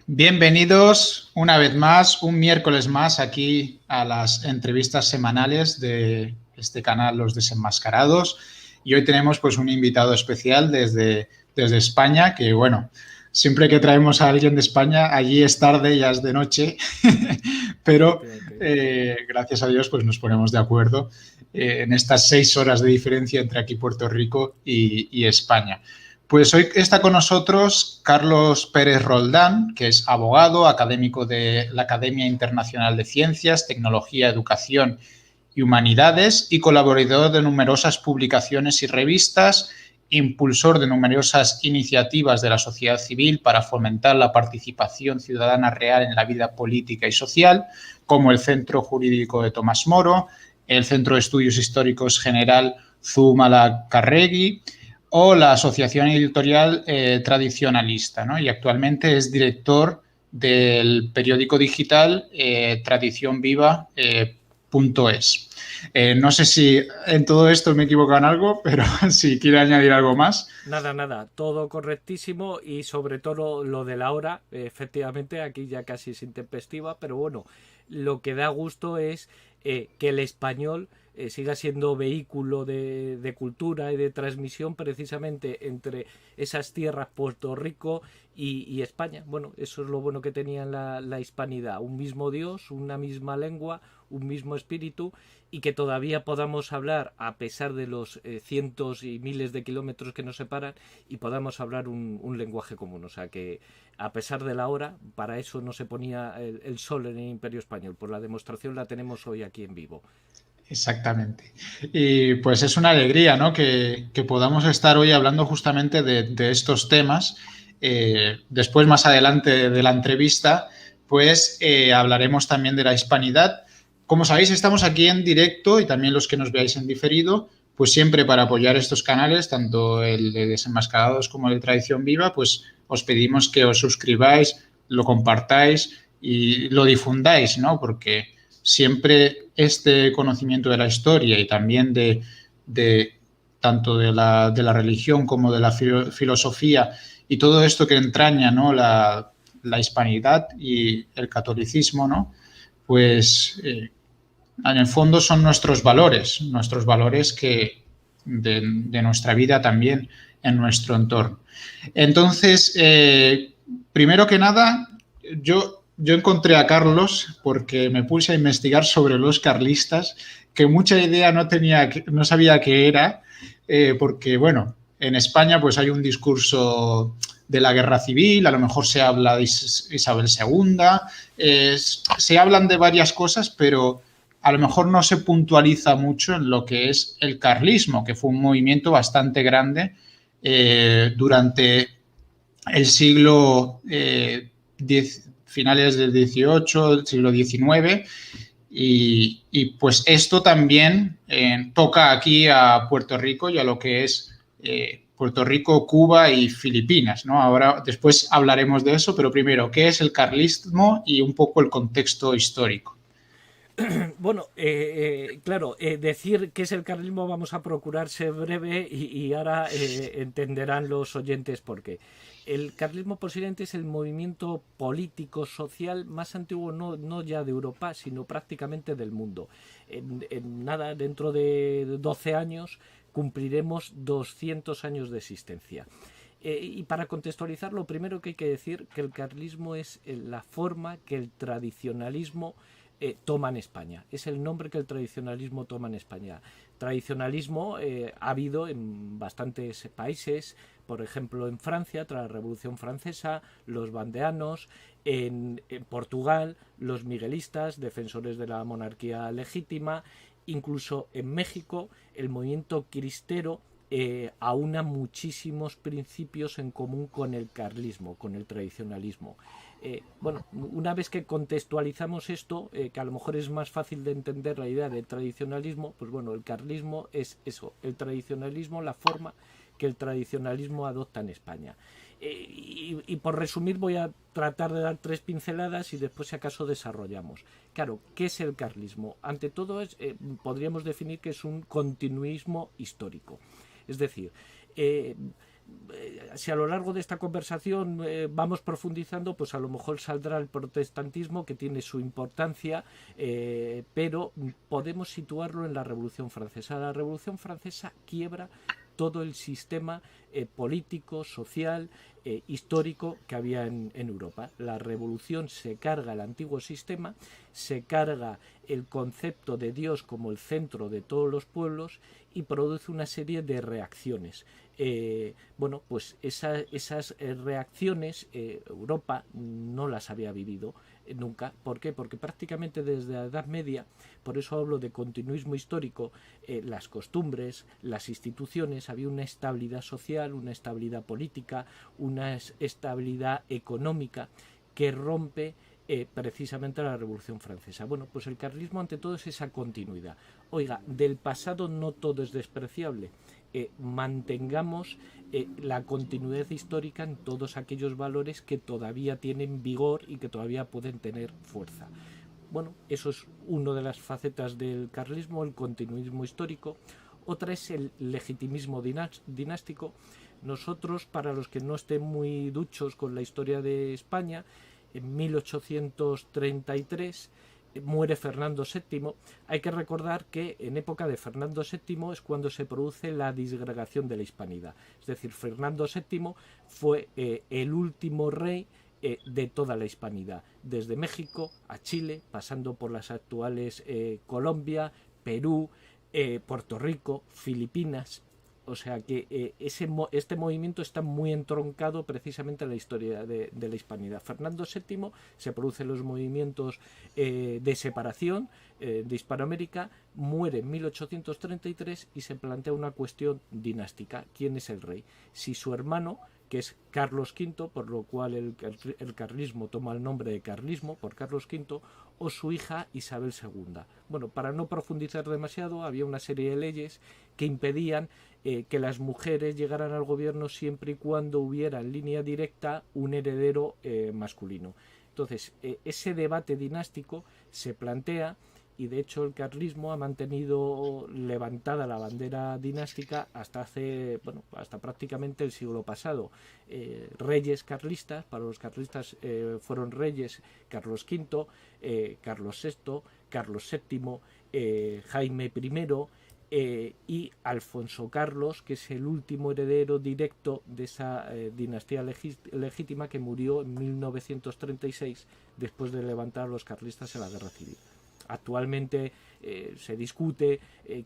Bienvenidos una vez más, un miércoles más aquí a las entrevistas semanales de este canal Los Desenmascarados. Y hoy tenemos pues un invitado especial desde España, que bueno, siempre que traemos a alguien de España, allí es tarde, ya es de noche, pero Ok, ok. gracias a Dios pues nos ponemos de acuerdo en estas 6 horas de diferencia entre aquí Puerto Rico y España. Pues hoy está con nosotros Carlos Pérez Roldán, que es abogado, académico de la Academia Internacional de Ciencias, Tecnología, Educación y Humanidades y colaborador de numerosas publicaciones y revistas, impulsor de numerosas iniciativas de la sociedad civil para fomentar la participación ciudadana real en la vida política y social, como el Centro Jurídico de Tomás Moro, el Centro de Estudios Históricos General Zumalacárregui, o la Asociación Editorial Tradicionalista, ¿no? Y actualmente es director del periódico digital Tradición Viva .es. No sé si en todo esto me equivoco en algo, pero si quiere añadir algo más. Nada, nada, todo correctísimo y sobre todo lo de la hora, efectivamente, aquí ya casi es intempestiva, pero bueno, lo que da gusto es que el español siga siendo vehículo de cultura y de transmisión precisamente entre esas tierras, Puerto Rico y España. Bueno, eso es lo bueno que tenía la hispanidad, un mismo Dios, una misma lengua, un mismo espíritu, y que todavía podamos hablar a pesar de los cientos y miles de kilómetros que nos separan y podamos hablar un lenguaje común. O sea que a pesar de la hora, para eso no se ponía el sol en el Imperio Español. Pues la demostración la tenemos hoy aquí en vivo. Exactamente. Y pues es una alegría, ¿no? Que podamos estar hoy hablando justamente de estos temas. Después, más adelante de la entrevista, pues hablaremos también de la hispanidad. Como sabéis, estamos aquí en directo y también los que nos veáis en diferido, pues siempre para apoyar estos canales, tanto el de Desenmascarados como el de Tradición Viva, pues os pedimos que os suscribáis, lo compartáis y lo difundáis, ¿no? Porque siempre este conocimiento de la historia y también de tanto de la religión como de la filosofía y todo esto que entraña, ¿no? La hispanidad y el catolicismo, ¿no? Pues en el fondo son nuestros valores que de nuestra vida también en nuestro entorno. Entonces, primero que nada, yo encontré a Carlos porque me puse a investigar sobre los carlistas, que mucha idea no tenía, no sabía qué era, porque bueno, en España pues hay un discurso de la guerra civil, a lo mejor se habla de Isabel II, se hablan de varias cosas, pero a lo mejor no se puntualiza mucho en lo que es el carlismo, que fue un movimiento bastante grande durante el siglo finales del XVIII, el siglo XIX, pues esto también toca aquí a Puerto Rico y a lo que es Puerto Rico, Cuba y Filipinas, ¿no? Ahora, después hablaremos de eso, pero primero, ¿qué es el carlismo y un poco el contexto histórico? Bueno, claro, decir qué es el carlismo vamos a procurar ser breve y ahora entenderán los oyentes por qué. El carlismo posiblemente es el movimiento político social más antiguo, no ya de Europa, sino prácticamente del mundo. En nada, dentro de 12 años cumpliremos 200 años de existencia. Y para contextualizar, lo primero que hay que decir que el carlismo es la forma que el tradicionalismo toma en España. Es el nombre que el tradicionalismo toma en España. Tradicionalismo ha habido en bastantes países, por ejemplo en Francia, tras la Revolución Francesa, los vandeanos, en Portugal, los miguelistas, defensores de la monarquía legítima, incluso en México, el movimiento cristero aúna muchísimos principios en común con el carlismo, con el tradicionalismo. Bueno, una vez que contextualizamos esto, que a lo mejor es más fácil de entender la idea del tradicionalismo, pues bueno, el carlismo es eso, el tradicionalismo, la forma que el tradicionalismo adopta en España. Y por resumir voy a tratar de dar tres pinceladas y después si acaso desarrollamos. Claro, ¿qué es el carlismo? Ante todo podríamos definir que es un continuismo histórico. Es decir, si a lo largo de esta conversación vamos profundizando, pues a lo mejor saldrá el protestantismo, que tiene su importancia, pero podemos situarlo en la Revolución Francesa. La Revolución Francesa quiebra todo el sistema político, social, histórico que había en Europa. La revolución se carga el antiguo sistema, se carga el concepto de Dios como el centro de todos los pueblos y produce una serie de reacciones. Bueno, pues esas reacciones Europa no las había vivido nunca. ¿Por qué? Porque prácticamente desde la Edad Media, por eso hablo de continuismo histórico, las costumbres, las instituciones, había una estabilidad social, una estabilidad política, una estabilidad económica que rompe precisamente la Revolución Francesa. Bueno, pues el carlismo ante todo es esa continuidad. Oiga, del pasado no todo es despreciable. Mantengamos la continuidad histórica en todos aquellos valores que todavía tienen vigor y que todavía pueden tener fuerza. Bueno, eso es una de las facetas del carlismo, el continuismo histórico. Otra es el legitimismo dinástico. Nosotros, para los que no estén muy duchos con la historia de España, en 1833 muere Fernando VII. Hay que recordar que en época de Fernando VII es cuando se produce la disgregación de la hispanidad. Es decir, Fernando VII fue el último rey de toda la hispanidad, desde México a Chile, pasando por las actuales Colombia, Perú, Puerto Rico, Filipinas. O sea que este movimiento está muy entroncado precisamente en la historia de la hispanidad. Fernando VII se producen los movimientos de separación de Hispanoamérica, muere en 1833 y se plantea una cuestión dinástica. ¿Quién es el rey? Si su hermano, que es Carlos V, por lo cual el carlismo toma el nombre de carlismo por Carlos V, o su hija Isabel II. Bueno, para no profundizar demasiado, había una serie de leyes que impedían que las mujeres llegaran al gobierno siempre y cuando hubiera en línea directa un heredero masculino. Entonces, ese debate dinástico se plantea y de hecho el carlismo ha mantenido levantada la bandera dinástica hasta hasta prácticamente el siglo pasado. Reyes carlistas, para los carlistas fueron reyes Carlos V, Carlos VI, Carlos VII, Jaime I, y Alfonso Carlos, que es el último heredero directo de esa dinastía legítima, que murió en 1936 después de levantar a los carlistas en la Guerra Civil. Actualmente se discute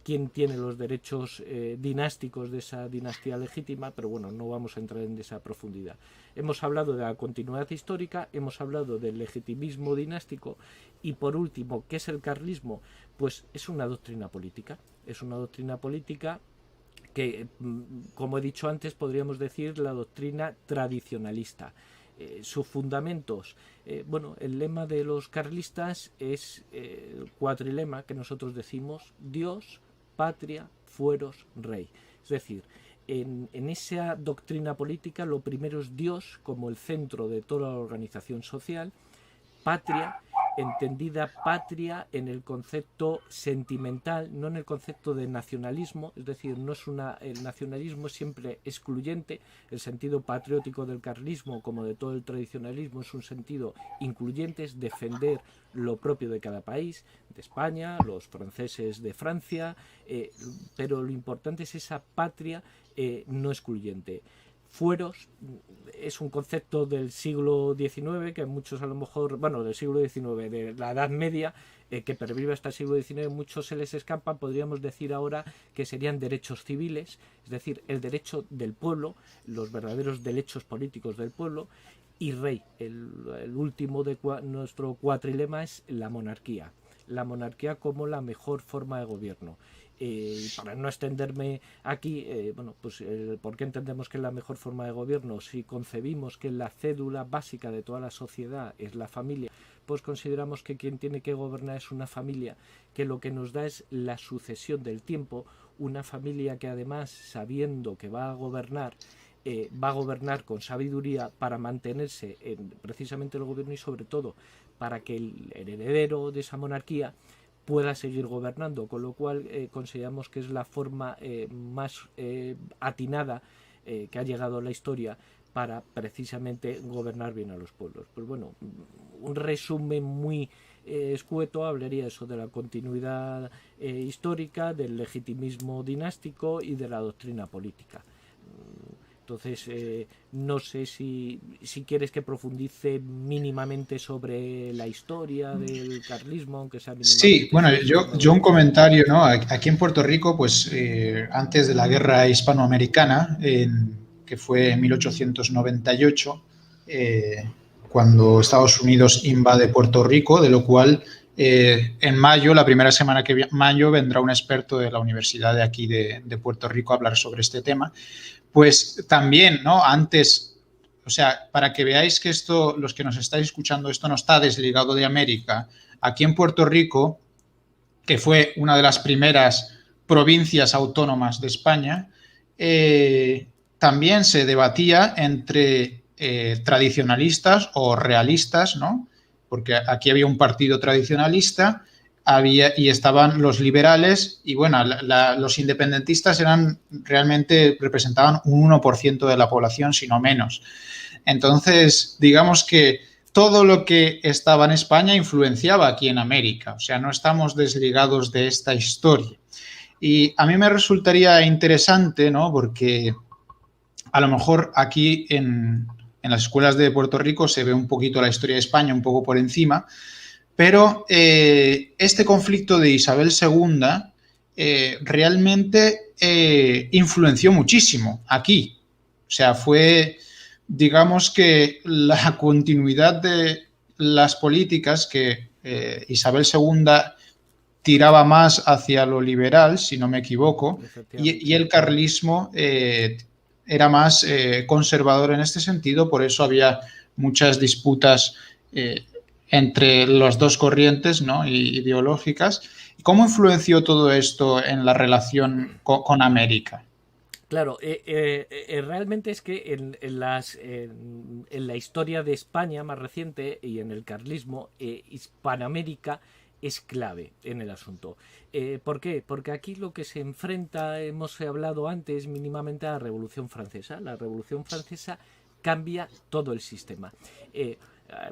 quién tiene los derechos dinásticos de esa dinastía legítima, pero bueno, no vamos a entrar en esa profundidad. Hemos hablado de la continuidad histórica, hemos hablado del legitimismo dinástico y por último, ¿qué es el carlismo? Pues es una doctrina política. Es una doctrina política que, como he dicho antes, podríamos decir la doctrina tradicionalista. Sus fundamentos, bueno, el lema de los carlistas es el cuatrilema que nosotros decimos: Dios, patria, fueros, rey. Es decir, en esa doctrina política lo primero es Dios como el centro de toda la organización social, patria, entendida patria en el concepto sentimental, no en el concepto de nacionalismo, es decir, no es el nacionalismo es siempre excluyente. El sentido patriótico del carlismo, como de todo el tradicionalismo, es un sentido incluyente, es defender lo propio de cada país, de España, los franceses de Francia, pero lo importante es esa patria no excluyente. Fueros es un concepto del siglo XIX que muchos a lo mejor, bueno, del siglo XIX, de la Edad Media, que pervive hasta el siglo XIX, muchos se les escapa. Podríamos decir ahora que serían derechos civiles, es decir, el derecho del pueblo, los verdaderos derechos políticos del pueblo. Y rey, el último de nuestro cuatrilema es la monarquía. La monarquía como la mejor forma de gobierno. Para no extenderme aquí, bueno, pues ¿por qué entendemos que es la mejor forma de gobierno? Si concebimos que la cédula básica de toda la sociedad es la familia, pues consideramos que quien tiene que gobernar es una familia, que lo que nos da es la sucesión del tiempo, una familia que además, sabiendo que va a gobernar con sabiduría para mantenerse en precisamente el gobierno y sobre todo para que el heredero de esa monarquía pueda seguir gobernando, con lo cual consideramos que es la forma más atinada que ha llegado a la historia para precisamente gobernar bien a los pueblos. Pues bueno, un resumen muy escueto hablaría eso de la continuidad histórica, del legitimismo dinástico y de la doctrina política. Entonces, no sé si quieres que profundice mínimamente sobre la historia del carlismo, aunque sea Sí, mínimamente, bueno, si me yo un gustaría. comentario, ¿no? Aquí en Puerto Rico, pues antes de la guerra hispanoamericana, que fue en 1898, cuando Estados Unidos invade Puerto Rico, de lo cual en mayo, la primera semana que mayo, vendrá un experto de la Universidad de aquí de Puerto Rico a hablar sobre este tema. Pues también, ¿no? Antes, o sea, para que veáis que esto, los que nos estáis escuchando, esto no está desligado de América. Aquí en Puerto Rico, que fue una de las primeras provincias autónomas de España, también se debatía entre tradicionalistas o realistas, ¿no? Porque aquí había un partido tradicionalista y estaban los liberales y bueno, los independentistas realmente representaban un 1% de la población, si no menos. Entonces, digamos que todo lo que estaba en España influenciaba aquí en América, o sea, no estamos desligados de esta historia. Y a mí me resultaría interesante, ¿no? Porque a lo mejor aquí en las escuelas de Puerto Rico se ve un poquito la historia de España, un poco por encima, pero este conflicto de Isabel II realmente influenció muchísimo aquí. O sea, fue, digamos que la continuidad de las políticas que Isabel II tiraba más hacia lo liberal, si no me equivoco, y Efectivamente. el carlismo era más conservador en este sentido, por eso había muchas disputas eh, entre las dos corrientes, ¿no? Ideológicas. ¿Cómo influenció todo esto en la relación con América? Claro, realmente es que en la historia de España más reciente y en el carlismo, Hispanoamérica es clave en el asunto. ¿Por qué? Porque aquí lo que se enfrenta, hemos hablado antes mínimamente a la Revolución Francesa. La Revolución Francesa cambia todo el sistema.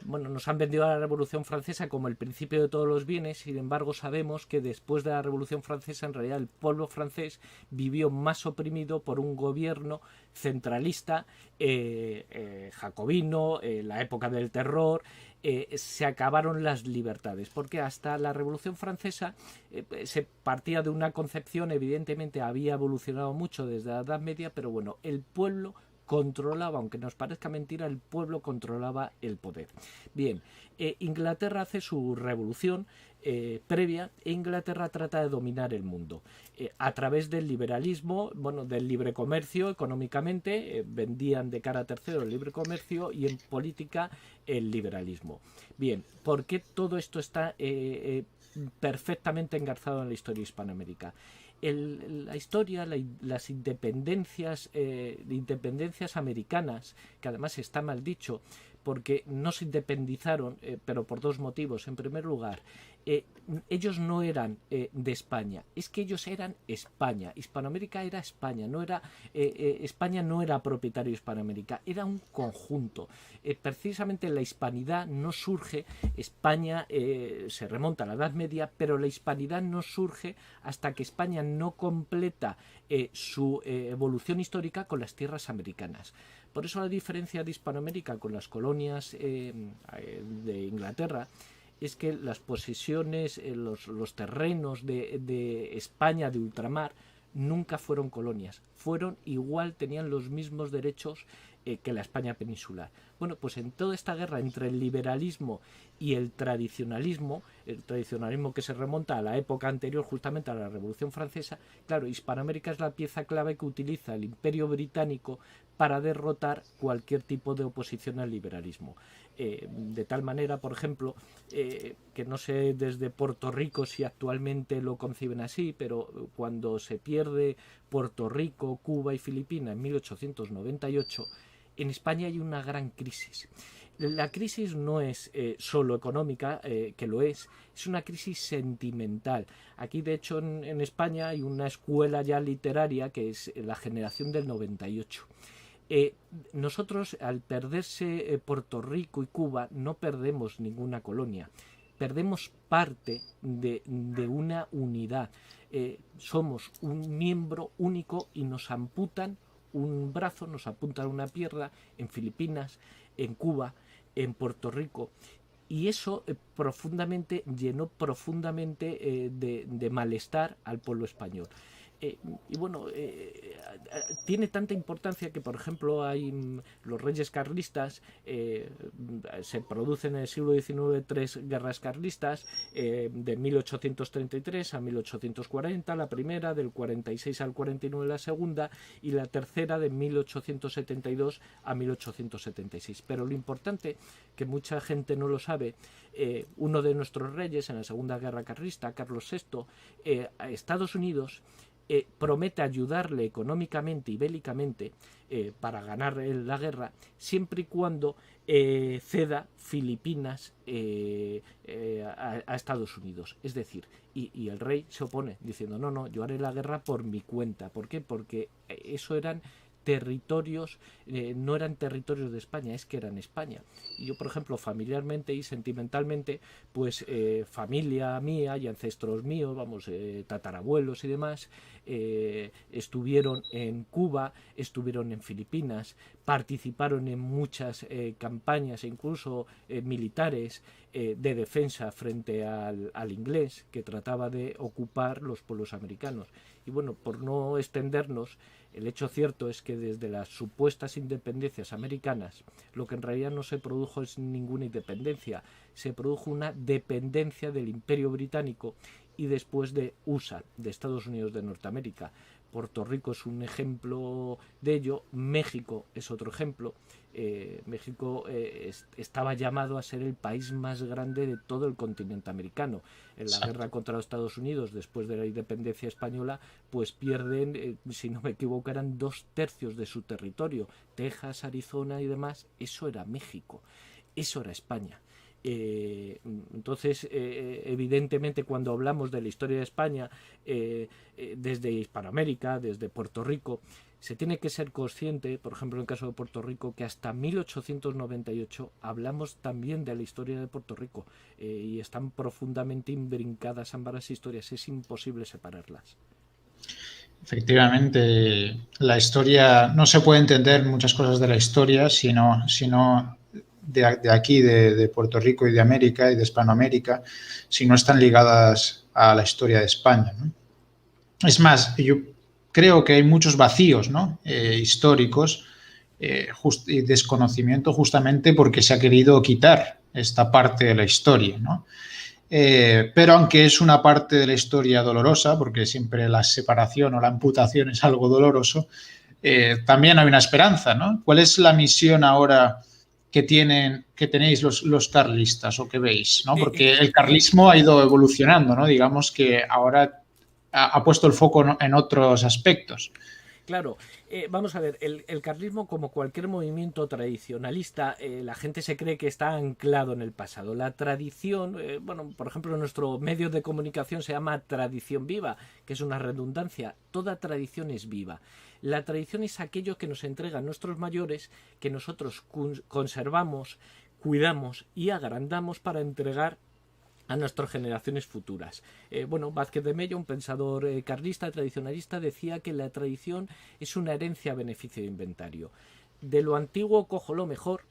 Bueno, nos han vendido a la Revolución Francesa como el principio de todos los bienes, sin embargo sabemos que después de la Revolución Francesa en realidad el pueblo francés vivió más oprimido por un gobierno centralista, jacobino, la época del terror. Se acabaron las libertades, porque hasta la Revolución Francesa se partía de una concepción, evidentemente había evolucionado mucho desde la Edad Media, pero bueno, el pueblo controlaba, aunque nos parezca mentira, el pueblo controlaba el poder. Bien, Inglaterra hace su revolución previa e Inglaterra trata de dominar el mundo a través del liberalismo, bueno, del libre comercio económicamente, vendían de cara a tercero el libre comercio y en política el liberalismo. Bien, ¿por qué todo esto está perfectamente engarzado en la historia hispanoamérica? La historia, las independencias americanas, que además está mal dicho, porque no se independizaron, pero por dos motivos. En primer lugar, ellos no eran de España, es que ellos eran España. Hispanoamérica era España, no era España no era propietario de Hispanoamérica, era un conjunto. Precisamente la hispanidad no surge, España se remonta a la Edad Media, pero la hispanidad no surge hasta que España no completa su evolución histórica con las tierras americanas. Por eso la diferencia de Hispanoamérica con las colonias de Inglaterra es que las posesiones, los terrenos de España de ultramar nunca fueron colonias, fueron igual, tenían los mismos derechos que la España peninsular. Bueno, pues en toda esta guerra entre el liberalismo y el tradicionalismo que se remonta a la época anterior justamente a la Revolución Francesa, claro, Hispanoamérica es la pieza clave que utiliza el Imperio Británico para derrotar cualquier tipo de oposición al liberalismo. De tal manera, por ejemplo, que no sé desde Puerto Rico si actualmente lo conciben así, pero cuando se pierde Puerto Rico, Cuba y Filipinas en 1898, en España hay una gran crisis. La crisis no es solo económica, que lo es una crisis sentimental. Aquí, de hecho, en España hay una escuela ya literaria que es la generación del 98. Nosotros, al perderse Puerto Rico y Cuba, no perdemos ninguna colonia, perdemos parte de una unidad. Somos un miembro único y nos amputan un brazo, nos amputan una pierna en Filipinas, en Cuba, en Puerto Rico. Y eso profundamente llenó profundamente de malestar al pueblo español. Y bueno, tiene tanta importancia que, por ejemplo, hay los reyes carlistas, se producen en el siglo XIX 3 guerras carlistas, de 1833 a 1840, la primera, del 46 al 49 la segunda, y la tercera de 1872 a 1876. Pero lo importante, que mucha gente no lo sabe, uno de nuestros reyes en la segunda guerra carlista, Carlos VI, a Estados Unidos, promete ayudarle económicamente y bélicamente para ganar la guerra, siempre y cuando ceda Filipinas a Estados Unidos. Es decir, y el rey se opone diciendo, no, yo haré la guerra por mi cuenta. ¿Por qué? Porque eso eran territorios, no eran territorios de España, es que eran España. Y yo, por ejemplo, familiarmente y sentimentalmente, pues familia mía y ancestros míos, vamos, tatarabuelos y demás, estuvieron en Cuba, estuvieron en Filipinas, participaron en muchas campañas, incluso militares, de defensa frente al inglés, que trataba de ocupar los pueblos americanos. Y bueno, por no extendernos, el hecho cierto es que desde las supuestas independencias americanas, lo que en realidad no se produjo es ninguna independencia, se produjo una dependencia del Imperio Británico y después de USA, de Estados Unidos de Norteamérica. Puerto Rico es un ejemplo de ello, México es otro ejemplo. México estaba llamado a ser el país más grande de todo el continente americano. En la guerra contra los Estados Unidos, después de la independencia española, pues pierden, si no me equivoco, eran 2/3 de su territorio. Texas, Arizona y demás, eso era México, eso era España. Entonces, evidentemente, cuando hablamos de la historia de España, desde Hispanoamérica, desde Puerto Rico, se tiene que ser consciente, por ejemplo en el caso de Puerto Rico, que hasta 1898 hablamos también de la historia de Puerto Rico, y están profundamente imbrincadas ambas historias, es imposible separarlas. Efectivamente, la historia, no se puede entender muchas cosas de la historia sino de aquí, de Puerto Rico y de América y de Hispanoamérica, si no están ligadas a la historia de España, ¿no? Es más, yo creo que hay muchos vacíos, ¿no? Históricos y desconocimiento justamente porque se ha querido quitar esta parte de la historia, ¿no? Pero aunque es una parte de la historia dolorosa, porque siempre la separación o la amputación es algo doloroso, también hay una esperanza, ¿no? ¿Cuál es la misión ahora que tenéis los carlistas o que veis, ¿no? Porque el carlismo ha ido evolucionando, ¿no? Digamos que ahora ha puesto el foco en otros aspectos. Claro, vamos a ver, el carlismo, como cualquier movimiento tradicionalista, la gente se cree que está anclado en el pasado. La tradición, bueno, por ejemplo, nuestro medio de comunicación se llama tradición viva, que es una redundancia. Toda tradición es viva. La tradición es aquello que nos entregan nuestros mayores, que nosotros conservamos, cuidamos y agrandamos para entregar a nuestras generaciones futuras. Bueno, Vázquez de Mello, un pensador carlista, tradicionalista, decía que la tradición es una herencia a beneficio de inventario. De lo antiguo cojo lo mejor,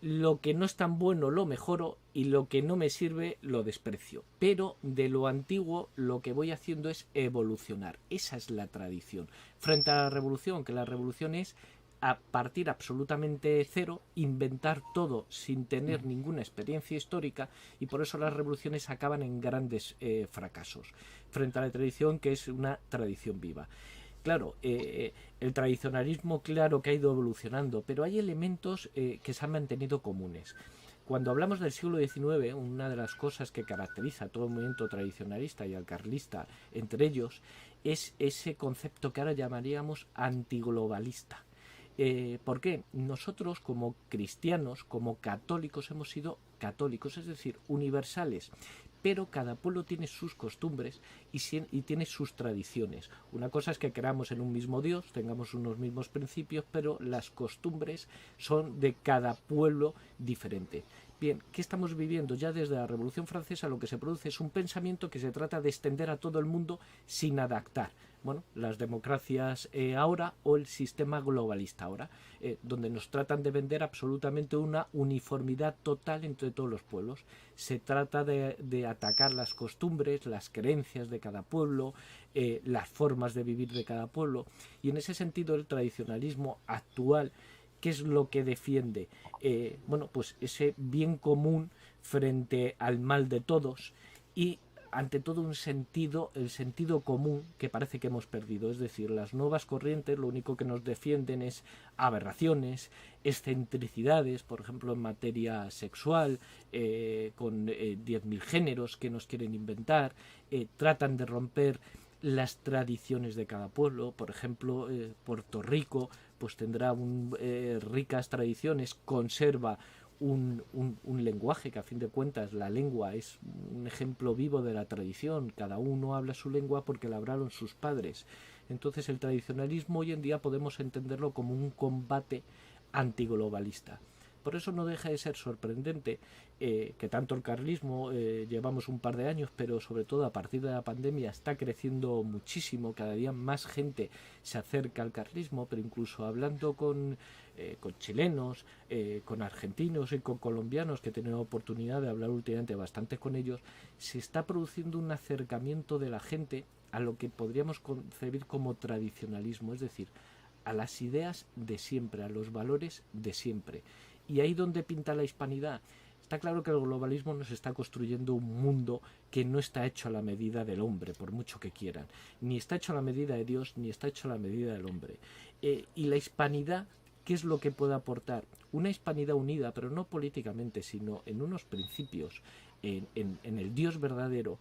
lo que no es tan bueno lo mejoro y lo que no me sirve lo desprecio. Pero de lo antiguo lo que voy haciendo es evolucionar. Esa es la tradición. Frente a la revolución, que la revolución es a partir absolutamente cero, inventar todo sin tener ninguna experiencia histórica, y por eso las revoluciones acaban en grandes fracasos, frente a la tradición, que es una tradición viva. Claro, el tradicionalismo, claro que ha ido evolucionando, pero hay elementos que se han mantenido comunes. Cuando hablamos del siglo XIX, una de las cosas que caracteriza a todo el movimiento tradicionalista y al carlista, entre ellos, es ese concepto que ahora llamaríamos antiglobalista. ¿Por qué? Nosotros como cristianos, como católicos, hemos sido católicos, es decir, universales. Pero cada pueblo tiene sus costumbres y tiene sus tradiciones. Una cosa es que creamos en un mismo Dios, tengamos unos mismos principios, pero las costumbres son de cada pueblo diferente. Bien, ¿qué estamos viviendo? Ya desde la Revolución Francesa lo que se produce es un pensamiento que se trata de extender a todo el mundo sin adaptar. Bueno, las democracias ahora o el sistema globalista ahora, donde nos tratan de vender absolutamente una uniformidad total entre todos los pueblos. Se trata de atacar las costumbres, las creencias de cada pueblo, las formas de vivir de cada pueblo, y en ese sentido el tradicionalismo actual, ¿qué es lo que defiende? Bueno, pues ese bien común frente al mal de todos y ante todo el sentido común que parece que hemos perdido. Es decir, las nuevas corrientes lo único que nos defienden es aberraciones, excentricidades, por ejemplo en materia sexual, con 10.000 géneros que nos quieren inventar, tratan de romper las tradiciones de cada pueblo. Por ejemplo, Puerto Rico pues tendrá ricas tradiciones, conserva un lenguaje que a fin de cuentas la lengua es un ejemplo vivo de la tradición, cada uno habla su lengua porque la hablaron sus padres. Entonces el tradicionalismo hoy en día podemos entenderlo como un combate antiglobalista. Por eso no deja de ser sorprendente que tanto el carlismo, llevamos un par de años, pero sobre todo a partir de la pandemia está creciendo muchísimo, cada día más gente se acerca al carlismo, pero incluso hablando con chilenos, con argentinos y con colombianos, que he tenido oportunidad de hablar últimamente bastante con ellos, se está produciendo un acercamiento de la gente a lo que podríamos concebir como tradicionalismo, es decir, a las ideas de siempre, a los valores de siempre. Y ahí donde pinta la hispanidad. Está claro que el globalismo nos está construyendo un mundo que no está hecho a la medida del hombre, por mucho que quieran. Ni está hecho a la medida de Dios, ni está hecho a la medida del hombre. Y la hispanidad, ¿qué es lo que puede aportar? Una hispanidad unida, pero no políticamente, sino en unos principios, en el Dios verdadero,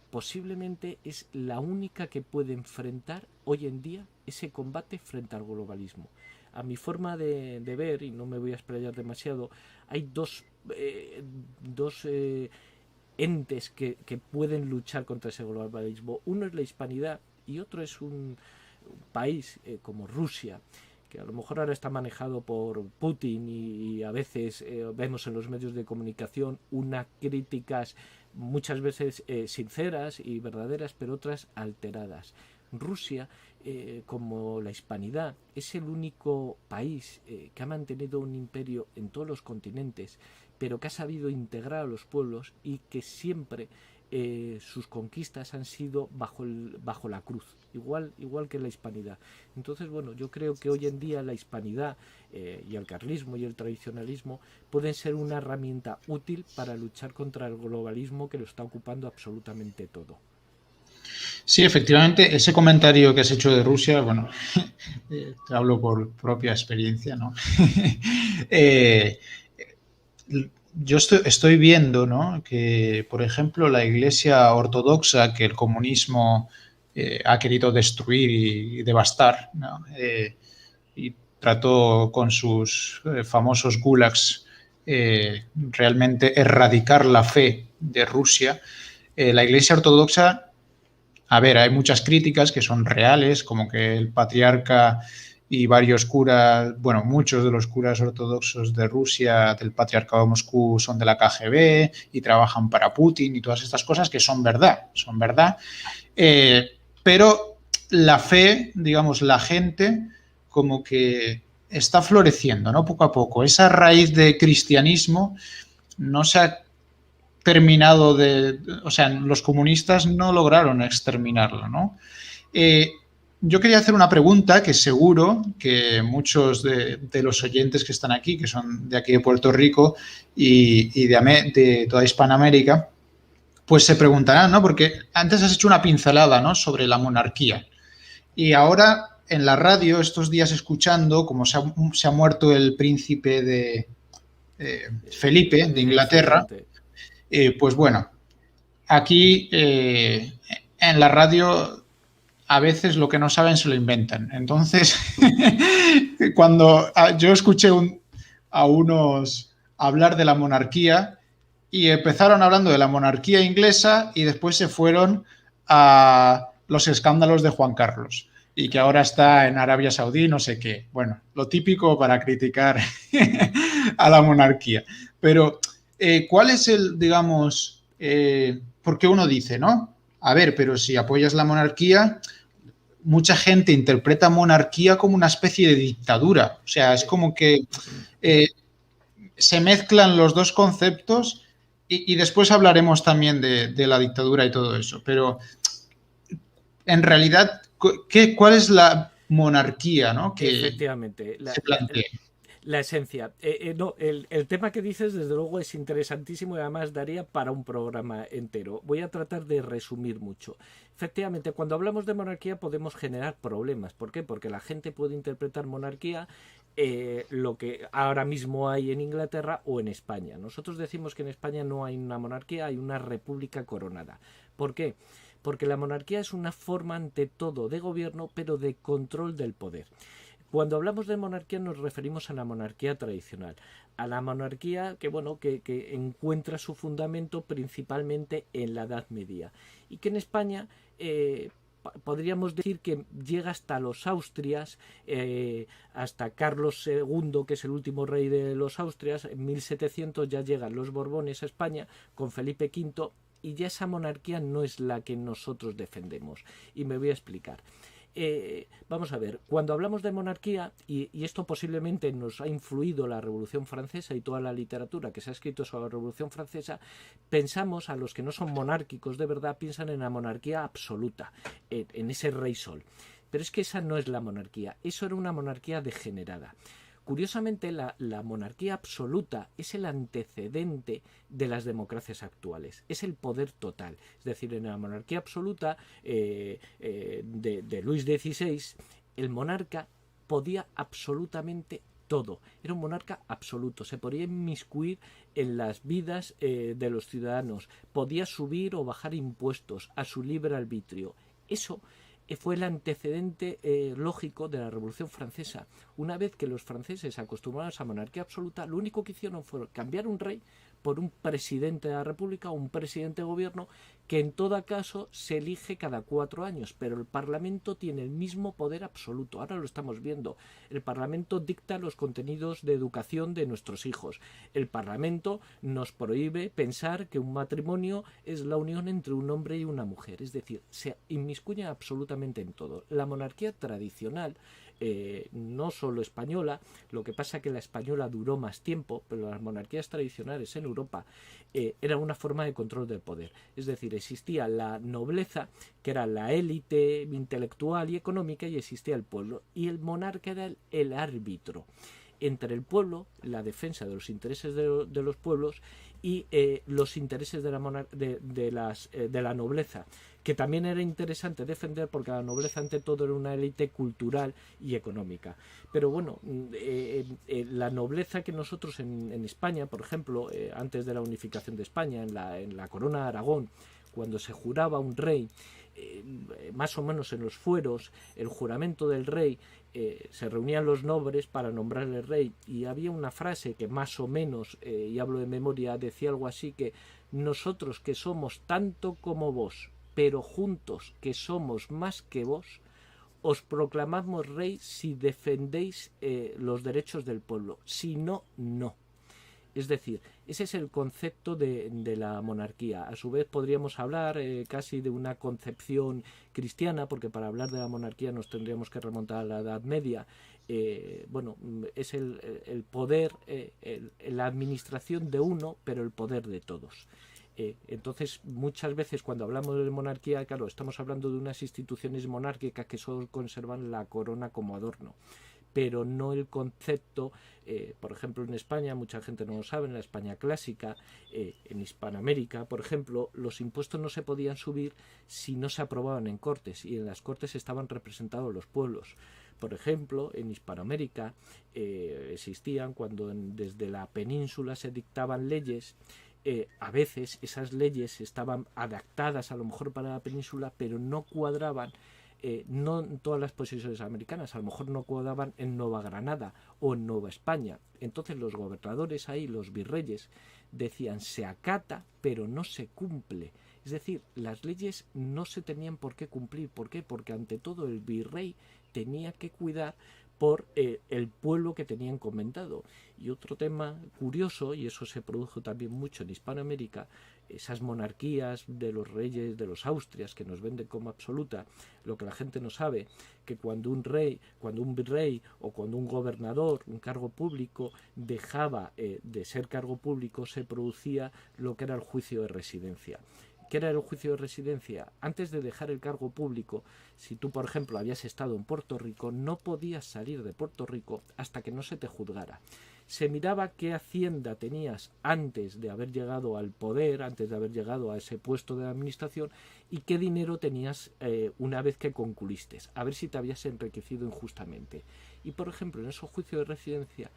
posiblemente es la única que puede enfrentar hoy en día ese combate frente al globalismo. A mi forma de ver, y no me voy a explayar demasiado, hay dos entes que pueden luchar contra ese globalismo. Uno es la hispanidad y otro es un país como Rusia, que a lo mejor ahora está manejado por Putin y a veces vemos en los medios de comunicación unas críticas muchas veces sinceras y verdaderas, pero otras alteradas. Rusia, como la hispanidad, es el único país que ha mantenido un imperio en todos los continentes, pero que ha sabido integrar a los pueblos y que siempre sus conquistas han sido bajo la cruz, igual que la hispanidad. Entonces, bueno, yo creo que hoy en día la hispanidad y el carlismo y el tradicionalismo pueden ser una herramienta útil para luchar contra el globalismo que lo está ocupando absolutamente todo. Sí, efectivamente, ese comentario que has hecho de Rusia, bueno, te hablo por propia experiencia, ¿no? eh, yo estoy viendo, ¿no?, que, por ejemplo, la Iglesia Ortodoxa, que el comunismo ha querido destruir y devastar, ¿no?, y trató con sus famosos gulags realmente erradicar la fe de Rusia. La Iglesia Ortodoxa, a ver, hay muchas críticas que son reales, como que el patriarca y varios curas, bueno, muchos de los curas ortodoxos de Rusia, del patriarcado de Moscú, son de la KGB y trabajan para Putin y todas estas cosas que son verdad, son verdad. Pero la fe, digamos, la gente como que está floreciendo, ¿no?, poco a poco. Esa raíz de cristianismo no se ha terminado o sea, los comunistas no lograron exterminarlo, ¿no? Yo quería hacer una pregunta que seguro que muchos de los oyentes que están aquí, que son de aquí de Puerto Rico y de toda Hispanoamérica, pues se preguntarán, ¿no? Porque antes has hecho una pincelada, ¿no?, sobre la monarquía. Y ahora en la radio, estos días escuchando, como se ha muerto el príncipe de Felipe de Inglaterra, pues bueno, aquí en la radio a veces lo que no saben se lo inventan. Entonces, cuando yo escuché a unos hablar de la monarquía y empezaron hablando de la monarquía inglesa y después se fueron a los escándalos de Juan Carlos y que ahora está en Arabia Saudí, no sé qué. Bueno, lo típico para criticar a la monarquía. Pero, ¿cuál es el, digamos, porque uno dice, ¿no? A ver, pero si apoyas la monarquía, mucha gente interpreta monarquía como una especie de dictadura. O sea, es como que eh, se mezclan los dos conceptos y después hablaremos también de la dictadura y todo eso. Pero en realidad, ¿cuál es la monarquía, ¿no? Que Efectivamente, se plantea? la esencia. No, el tema que dices, desde luego, es interesantísimo y además daría para un programa entero. Voy a tratar de resumir mucho. Efectivamente, cuando hablamos de monarquía podemos generar problemas. ¿Por qué? Porque la gente puede interpretar monarquía lo que ahora mismo hay en Inglaterra o en España. Nosotros decimos que en España no hay una monarquía, hay una república coronada. ¿Por qué? Porque la monarquía es una forma ante todo de gobierno, pero de control del poder. Cuando hablamos de monarquía nos referimos a la monarquía tradicional, a la monarquía que encuentra su fundamento principalmente en la Edad Media y que en España podríamos decir que llega hasta los Austrias, hasta Carlos II, que es el último rey de los Austrias. En 1700 ya llegan los Borbones a España con Felipe V y ya esa monarquía no es la que nosotros defendemos. Y me voy a explicar. Vamos a ver, cuando hablamos de monarquía, y esto posiblemente nos ha influido la Revolución Francesa y toda la literatura que se ha escrito sobre la Revolución Francesa, pensamos, a los que no son monárquicos de verdad, piensan en la monarquía absoluta, en ese rey sol. Pero es que esa no es la monarquía, eso era una monarquía degenerada. Curiosamente, la monarquía absoluta es el antecedente de las democracias actuales, es el poder total. Es decir, en la monarquía absoluta de Luis XVI, el monarca podía absolutamente todo. Era un monarca absoluto, se podía inmiscuir en las vidas de los ciudadanos, podía subir o bajar impuestos a su libre arbitrio. Eso fue el antecedente lógico de la Revolución Francesa. Una vez que los franceses acostumbrados a monarquía absoluta, lo único que hicieron fue cambiar un rey por un presidente de la República o un presidente de gobierno que en todo caso se elige cada 4 años, pero el Parlamento tiene el mismo poder absoluto. Ahora lo estamos viendo. El Parlamento dicta los contenidos de educación de nuestros hijos. El Parlamento nos prohíbe pensar que un matrimonio es la unión entre un hombre y una mujer. Es decir, se inmiscuye absolutamente en todo. La monarquía tradicional, no solo española, lo que pasa que la española duró más tiempo, pero las monarquías tradicionales en Europa era una forma de control del poder. Es decir, existía la nobleza, que era la élite intelectual y económica, y existía el pueblo, y el monarca era el árbitro entre el pueblo, la defensa de los intereses de los pueblos y los intereses de la nobleza, que también era interesante defender porque la nobleza ante todo era una élite cultural y económica. Pero bueno, la nobleza que nosotros en España, por ejemplo, antes de la unificación de España, en la corona de Aragón, cuando se juraba un rey, más o menos en los fueros, el juramento del rey, se reunían los nobles para nombrarle rey y había una frase que más o menos, y hablo de memoria, decía algo así que nosotros que somos tanto como vos, pero juntos que somos más que vos, os proclamamos rey si defendéis los derechos del pueblo, si no, no. Es decir, ese es el concepto de la monarquía. A su vez podríamos hablar casi de una concepción cristiana, porque para hablar de la monarquía nos tendríamos que remontar a la Edad Media. Es el poder, la administración de uno, pero el poder de todos. Entonces, muchas veces cuando hablamos de monarquía, claro, estamos hablando de unas instituciones monárquicas que solo conservan la corona como adorno, pero no el concepto. Por ejemplo, en España, mucha gente no lo sabe, en la España clásica, en Hispanoamérica, por ejemplo, los impuestos no se podían subir si no se aprobaban en Cortes, y en las Cortes estaban representados los pueblos. Por ejemplo, en Hispanoamérica existían, cuando desde la península se dictaban leyes, a veces esas leyes estaban adaptadas a lo mejor para la península, pero no cuadraban no en todas las posesiones americanas, a lo mejor no quedaban en Nueva Granada o en Nueva España. Entonces los gobernadores ahí, los virreyes, decían se acata pero no se cumple. Es decir, las leyes no se tenían por qué cumplir. ¿Por qué? Porque ante todo el virrey tenía que cuidar por el pueblo que tenía encomendado. Y otro tema curioso, y eso se produjo también mucho en Hispanoamérica, esas monarquías de los reyes de los Austrias que nos venden como absoluta, lo que la gente no sabe, que cuando un rey, cuando un virrey o cuando un gobernador, un cargo público, dejaba de ser cargo público, se producía lo que era el juicio de residencia. ¿Qué era el juicio de residencia? Antes de dejar el cargo público, si tú, por ejemplo, habías estado en Puerto Rico, no podías salir de Puerto Rico hasta que no se te juzgara. Se miraba qué hacienda tenías antes de haber llegado al poder, antes de haber llegado a ese puesto de administración, y qué dinero tenías una vez que concluiste, a ver si te habías enriquecido injustamente. Y, por ejemplo, en esos juicios de residencia,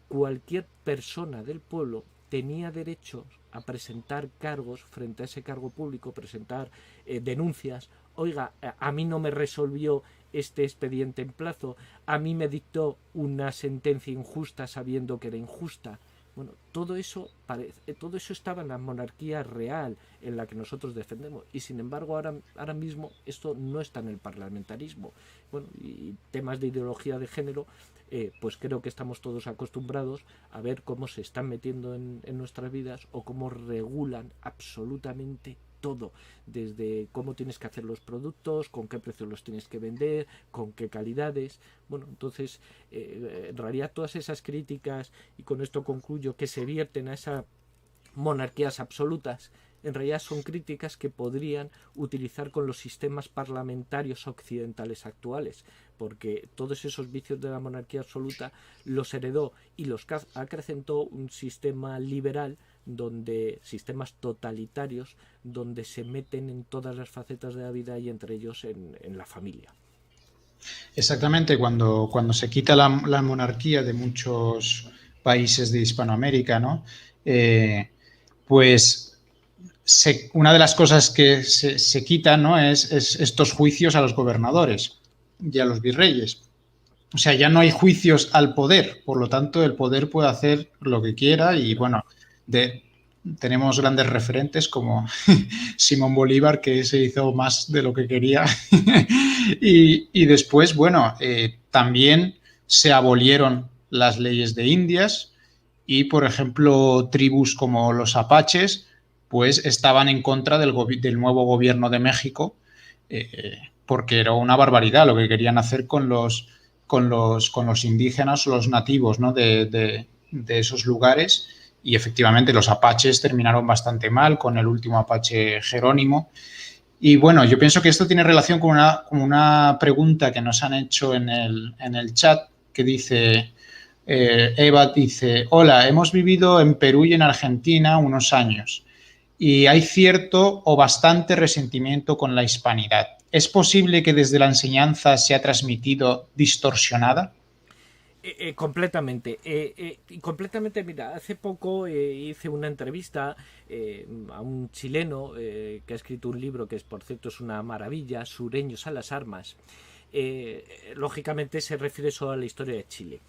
cualquier persona del pueblo tenía derecho a presentar cargos frente a ese cargo público, presentar denuncias. Oiga, a mí no me resolvió este expediente en plazo, a mí me dictó una sentencia injusta sabiendo que era injusta. Bueno, todo eso estaba en la monarquía real en la que nosotros defendemos, y sin embargo ahora mismo esto no está en el parlamentarismo. Bueno, y temas de ideología de género, pues creo que estamos todos acostumbrados a ver cómo se están metiendo en nuestras vidas o cómo regulan absolutamente todo, desde cómo tienes que hacer los productos, con qué precio los tienes que vender, con qué calidades. Bueno, entonces, en realidad todas esas críticas, y con esto concluyo, que se vierten a esas monarquías absolutas, en realidad son críticas que podrían utilizar con los sistemas parlamentarios occidentales actuales, porque todos esos vicios de la monarquía absoluta los heredó y los acrecentó un sistema liberal, donde sistemas totalitarios, donde se meten en todas las facetas de la vida y entre ellos en la familia. Exactamente, cuando se quita la monarquía de muchos países de Hispanoamérica, ¿no? Pues una de las cosas que se quitan, ¿no? es estos juicios a los gobernadores y a los virreyes. O sea, ya no hay juicios al poder, por lo tanto, el poder puede hacer lo que quiera y, bueno, tenemos grandes referentes como Simón Bolívar, que se hizo más de lo que quería. y después, bueno, también se abolieron las leyes de Indias y, por ejemplo, tribus como los apaches, pues estaban en contra del nuevo gobierno de México, porque era una barbaridad lo que querían hacer con los indígenas o los nativos, ¿no? de esos lugares, y efectivamente los apaches terminaron bastante mal con el último apache Jerónimo. Y bueno, yo pienso que esto tiene relación con una pregunta que nos han hecho en el chat, que dice, Eva dice, hola, hemos vivido en Perú y en Argentina unos años y hay cierto o bastante resentimiento con la hispanidad. ¿Es posible que desde la enseñanza se ha transmitido distorsionada? Completamente. Y completamente, mira, hace poco hice una entrevista a un chileno que ha escrito un libro que, por cierto, es una maravilla, Sureños a las armas. Lógicamente se refiere solo a la historia de Chile.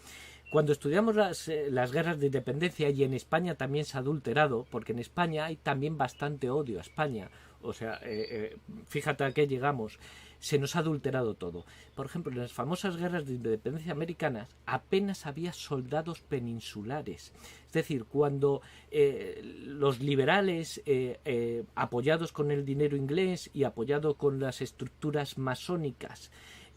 Cuando estudiamos las guerras de independencia, y en España también se ha adulterado, porque en España hay también bastante odio a España, o sea, fíjate a qué llegamos, se nos ha adulterado todo. Por ejemplo, en las famosas guerras de independencia americanas apenas había soldados peninsulares. Es decir, cuando los liberales, apoyados con el dinero inglés y apoyados con las estructuras masónicas,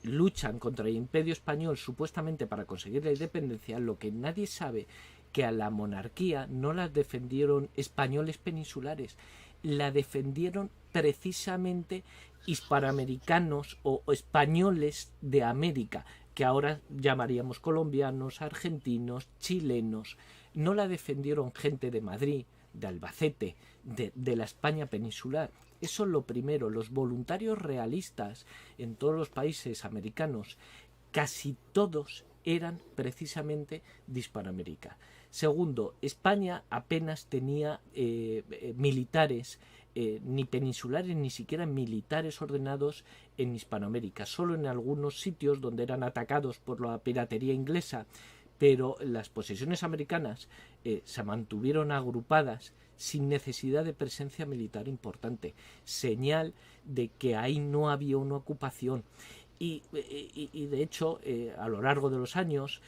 luchan contra el imperio español supuestamente para conseguir la independencia, lo que nadie sabe que a la monarquía no la defendieron españoles peninsulares, la defendieron precisamente hispanoamericanos o españoles de América, que ahora llamaríamos colombianos, argentinos, chilenos. No la defendieron gente de Madrid, de Albacete, de la España peninsular. Eso es lo primero. Los voluntarios realistas en todos los países americanos, casi todos eran precisamente de Hispanoamérica. Segundo, España apenas tenía militares ni peninsulares ni siquiera militares ordenados en Hispanoamérica, solo en algunos sitios donde eran atacados por la piratería inglesa, pero las posesiones americanas se mantuvieron agrupadas sin necesidad de presencia militar importante, señal de que ahí no había una ocupación. Y de hecho, a lo largo de los años,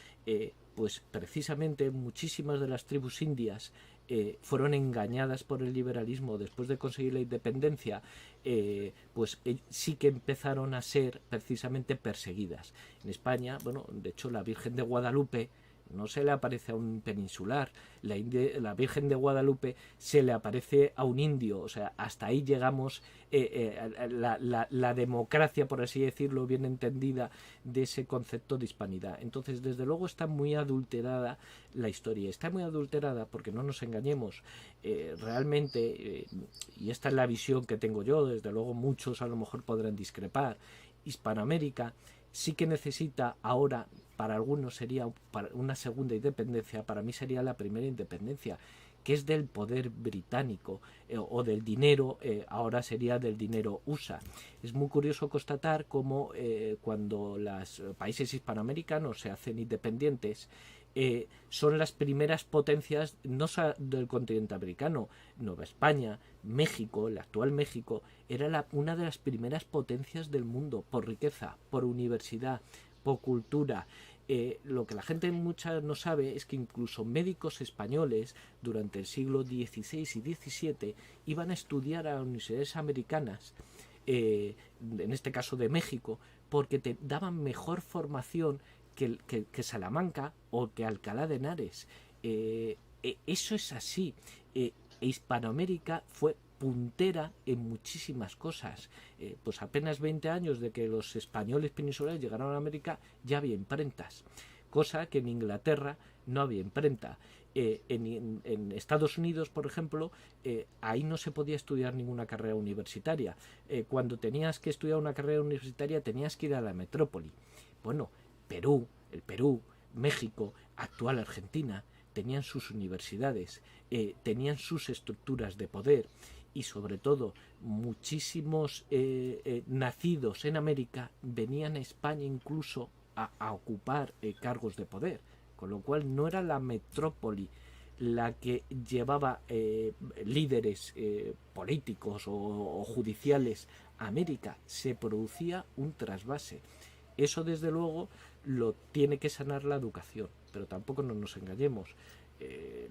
pues precisamente muchísimas de las tribus indias fueron engañadas por el liberalismo después de conseguir la independencia, pues sí que empezaron a ser precisamente perseguidas. En España, bueno, de hecho la Virgen de Guadalupe no se le aparece a un peninsular, la Virgen de Guadalupe se le aparece a un indio, o sea, hasta ahí llegamos, la democracia, por así decirlo, bien entendida, de ese concepto de hispanidad. Entonces, desde luego está muy adulterada la historia, está muy adulterada porque no nos engañemos, realmente, y esta es la visión que tengo yo, desde luego muchos a lo mejor podrán discrepar, Hispanoamérica sí que necesita ahora, para algunos sería una segunda independencia, para mí sería la primera independencia, que es del poder británico o del dinero, ahora sería del dinero USA. Es muy curioso constatar cómo cuando los países hispanoamericanos se hacen independientes, son las primeras potencias no del continente americano. Nueva España, México, el actual México, era una de las primeras potencias del mundo por riqueza, por universidad, por cultura. Lo que la gente mucha no sabe es que incluso médicos españoles durante el siglo XVI y XVII iban a estudiar a las universidades americanas, en este caso de México, porque te daban mejor formación que Salamanca o que Alcalá de Henares. Eso es así. Hispanoamérica fue puntera en muchísimas cosas. Pues apenas 20 años de que los españoles peninsulares llegaron a América ya había imprentas, cosa que en Inglaterra no había imprenta. En Estados Unidos, por ejemplo, ahí no se podía estudiar ninguna carrera universitaria. Cuando tenías que estudiar una carrera universitaria tenías que ir a la metrópoli. Bueno, el Perú, México, actual Argentina, tenían sus universidades, tenían sus estructuras de poder y sobre todo muchísimos nacidos en América venían a España incluso a ocupar cargos de poder, con lo cual no era la metrópoli la que llevaba líderes políticos o judiciales a América, se producía un trasvase. Eso desde luego lo tiene que sanar la educación, pero tampoco nos engañemos.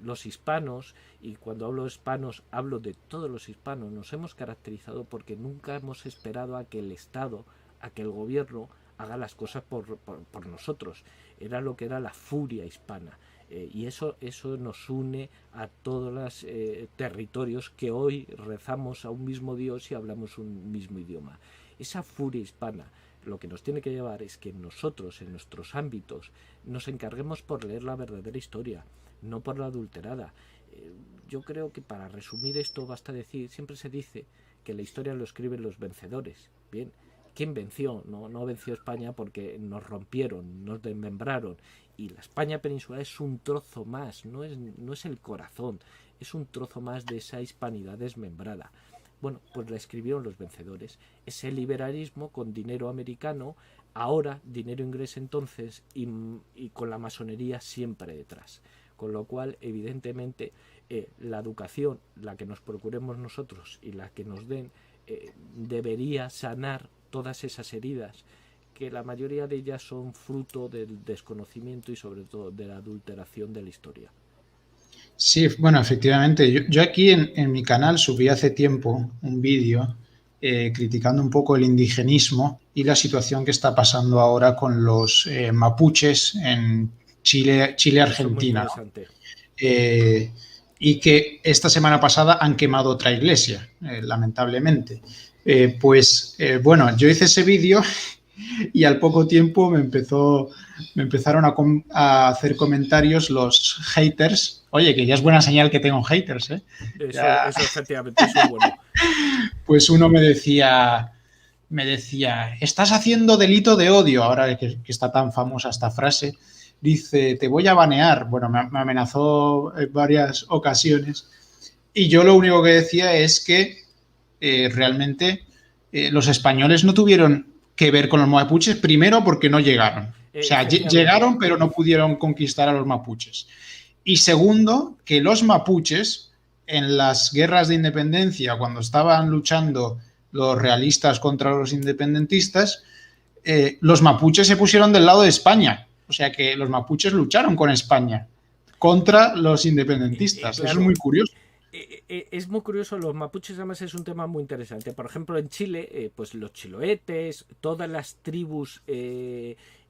Los hispanos, y cuando hablo de hispanos hablo de todos los hispanos, nos hemos caracterizado porque nunca hemos esperado a que el Estado, a que el gobierno haga las cosas por nosotros. Era lo que era la furia hispana, y eso nos une a todos los territorios que hoy rezamos a un mismo Dios y hablamos un mismo idioma. Esa furia hispana lo que nos tiene que llevar es que nosotros en nuestros ámbitos nos encarguemos por leer la verdadera historia, no por la adulterada. Yo creo que para resumir esto basta decir, siempre se dice que la historia lo escriben los vencedores. Bien, ¿quién venció? No venció España porque nos rompieron, nos desmembraron, y la España peninsular es un trozo más, no es el corazón, es un trozo más de esa hispanidad desmembrada. Bueno, pues la escribieron los vencedores. Ese liberalismo con dinero americano, ahora dinero inglés entonces, y con la masonería siempre detrás. Con lo cual, evidentemente, la educación, la que nos procuremos nosotros y la que nos den, debería sanar todas esas heridas, que la mayoría de ellas son fruto del desconocimiento y sobre todo de la adulteración de la historia. Sí, bueno, efectivamente. Yo aquí en mi canal subí hace tiempo un vídeo criticando un poco el indigenismo y la situación que está pasando ahora con los mapuches en Chile, Argentina. Y que esta semana pasada han quemado otra iglesia, lamentablemente. Bueno, yo hice ese vídeo y al poco tiempo me empezaron a hacer comentarios los haters. Oye, que ya es buena señal que tengo haters, ¿eh? Eso efectivamente es bueno. Pues uno me decía, estás haciendo delito de odio, ahora que está tan famosa esta frase. Dice, te voy a banear. Bueno, me amenazó en varias ocasiones. Y yo lo único que decía es que realmente los españoles no tuvieron que ver con los mapuches, primero porque no llegaron. O sea, llegaron pero no pudieron conquistar a los mapuches. Y segundo, que los mapuches en las guerras de independencia, cuando estaban luchando los realistas contra los independentistas, los mapuches se pusieron del lado de España. O sea que los mapuches lucharon con España contra los independentistas. Claro. Eso es muy curioso. Es muy curioso, los mapuches además es un tema muy interesante. Por ejemplo, en Chile, pues los chiloetes, todas las tribus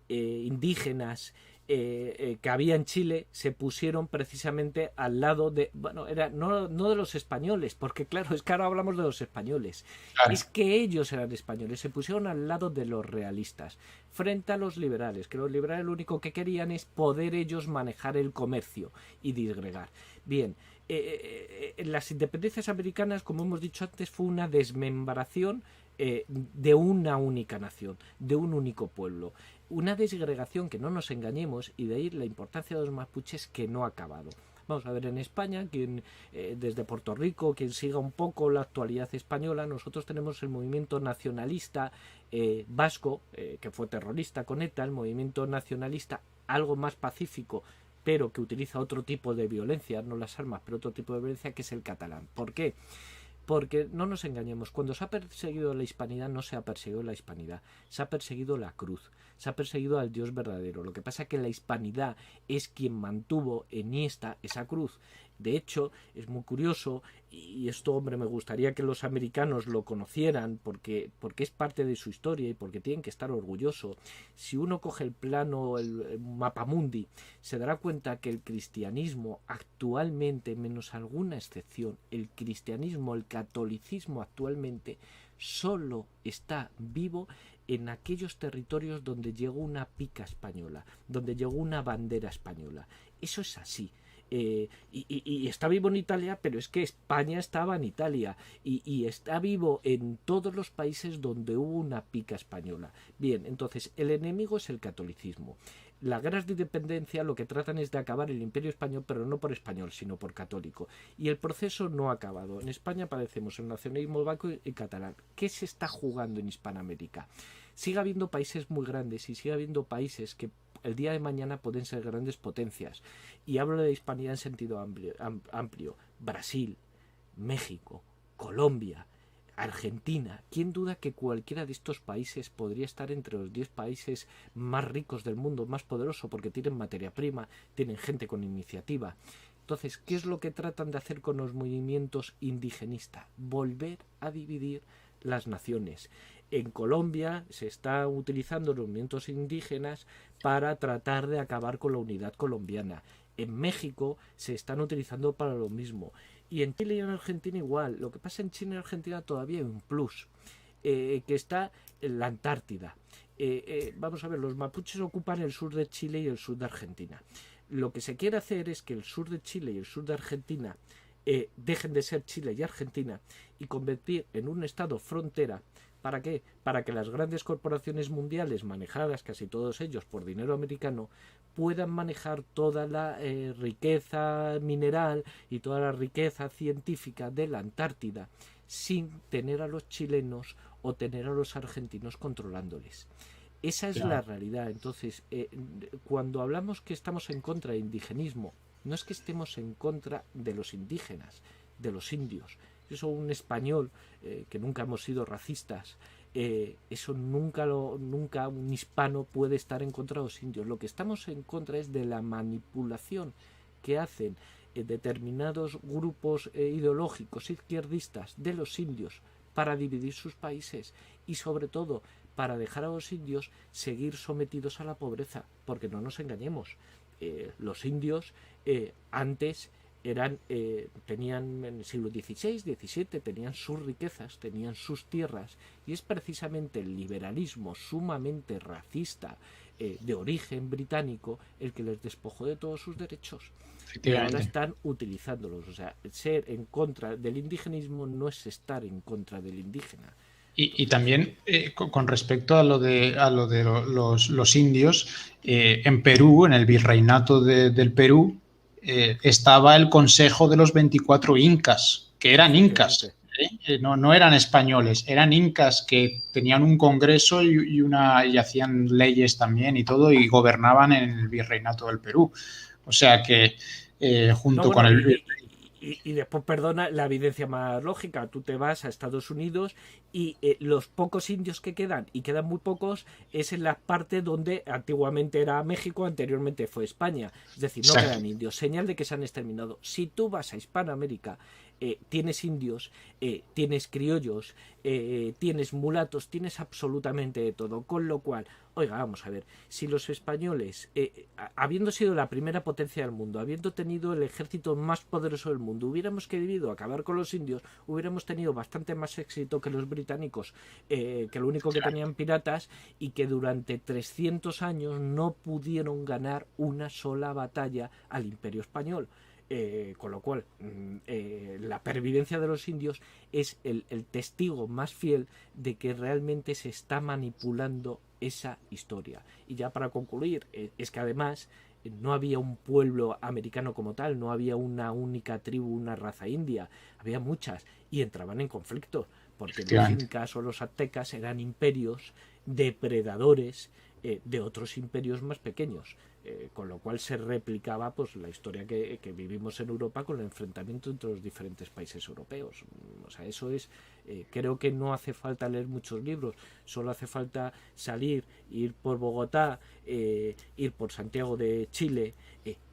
indígenas que había en Chile se pusieron precisamente al lado de, bueno, no de los españoles, porque claro, es que ahora hablamos de los españoles, claro. Es que ellos eran españoles, se pusieron al lado de los realistas, frente a los liberales, que los liberales lo único que querían es poder ellos manejar el comercio y disgregar. Bien, las independencias americanas, como hemos dicho antes, fue una desmembración de una única nación, de un único pueblo. Una desgregación que no nos engañemos, y de ahí la importancia de los mapuches, que no ha acabado. Vamos a ver, en España, desde Puerto Rico, quien siga un poco la actualidad española, nosotros tenemos el movimiento nacionalista vasco, que fue terrorista con ETA, el movimiento nacionalista algo más pacífico, pero que utiliza otro tipo de violencia, no las armas, pero otro tipo de violencia, que es el catalán. ¿Por qué? Porque no nos engañemos, cuando se ha perseguido la hispanidad, no se ha perseguido la hispanidad, se ha perseguido la cruz, se ha perseguido al Dios verdadero. Lo que pasa es que la hispanidad es quien mantuvo en esa cruz. De hecho, es muy curioso, y esto, hombre, me gustaría que los americanos lo conocieran, porque es parte de su historia y porque tienen que estar orgullosos. Si uno coge el plano, el mapamundi, se dará cuenta que el cristianismo actualmente, menos alguna excepción, el cristianismo, el catolicismo actualmente, solo está vivo en aquellos territorios donde llegó una pica española, donde llegó una bandera española. Eso es así. Y está vivo en Italia, pero es que España estaba en Italia y está vivo en todos los países donde hubo una pica española. Bien, entonces el enemigo es el catolicismo. Las guerras de independencia lo que tratan es de acabar el imperio español, pero no por español, sino por católico. Y el proceso no ha acabado. En España padecemos el nacionalismo vasco y catalán. ¿Qué se está jugando en Hispanoamérica? Sigue habiendo países muy grandes y sigue habiendo países que el día de mañana pueden ser grandes potencias. Y hablo de hispanidad en sentido amplio. Brasil, México, Colombia, Argentina. ¿Quién duda que cualquiera de estos países podría estar entre los 10 países más ricos del mundo, más poderosos, porque tienen materia prima, tienen gente con iniciativa? Entonces, ¿qué es lo que tratan de hacer con los movimientos indigenistas? Volver a dividir las naciones. En Colombia se está utilizando los movimientos indígenas para tratar de acabar con la unidad colombiana. En México se están utilizando para lo mismo. Y en Chile y en Argentina igual. Lo que pasa en Chile y Argentina todavía hay un plus, que está en la Antártida. Vamos a ver, los mapuches ocupan el sur de Chile y el sur de Argentina. Lo que se quiere hacer es que el sur de Chile y el sur de Argentina dejen de ser Chile y Argentina y convertir en un estado frontera. ¿Para qué? Para que las grandes corporaciones mundiales, manejadas casi todos ellos por dinero americano, puedan manejar toda la riqueza mineral y toda la riqueza científica de la Antártida sin tener a los chilenos o tener a los argentinos controlándoles. Esa es la realidad. Entonces, cuando hablamos que estamos en contra del indigenismo, no es que estemos en contra de los indígenas, de los indios. Eso un español, que nunca hemos sido racistas, eso nunca un hispano puede estar en contra de los indios. Lo que estamos en contra es de la manipulación que hacen determinados grupos ideológicos izquierdistas de los indios para dividir sus países y sobre todo para dejar a los indios seguir sometidos a la pobreza, porque no nos engañemos, los indios antes tenían en el siglo XVI, XVII, tenían sus riquezas, tenían sus tierras, y es precisamente el liberalismo sumamente racista de origen británico el que les despojó de todos sus derechos. Y ahora están utilizándolos. O sea, ser en contra del indigenismo no es estar en contra del indígena. Y también con respecto a lo de los indios, en Perú, en el virreinato del Perú, estaba el Consejo de los 24 Incas, que eran incas. No, no eran españoles, eran incas que tenían un congreso y hacían leyes también y todo y gobernaban en el virreinato del Perú. O sea que No, junto con bueno, el... y después, perdona, la evidencia más lógica. Tú te vas a Estados Unidos y los pocos indios que quedan, y quedan muy pocos, es en la parte donde antiguamente era México, anteriormente fue España. Es decir, no Exacto. quedan indios. Señal de que se han exterminado. Si tú vas a Hispanoamérica, tienes indios, tienes criollos, tienes mulatos, tienes absolutamente de todo. Con lo cual, oiga, vamos a ver, si los españoles, habiendo sido la primera potencia del mundo, habiendo tenido el ejército más poderoso del mundo, hubiéramos querido acabar con los indios, hubiéramos tenido bastante más éxito que los británicos, que lo único que tenían piratas, y que durante 300 años no pudieron ganar una sola batalla al imperio español. Con lo cual, la pervivencia de los indios es el testigo más fiel de que realmente se está manipulando esa historia. Y ya para concluir, es que además no había un pueblo americano como tal, no había una única tribu, una raza india, había muchas y entraban en conflicto, porque los Efectivamente. incas o los aztecas eran imperios depredadores de otros imperios más pequeños. Con lo cual se replicaba pues la historia que vivimos en Europa con el enfrentamiento entre los diferentes países europeos. O sea, eso es, creo que no hace falta leer muchos libros, solo hace falta salir, ir por Bogotá, ir por Santiago de Chile,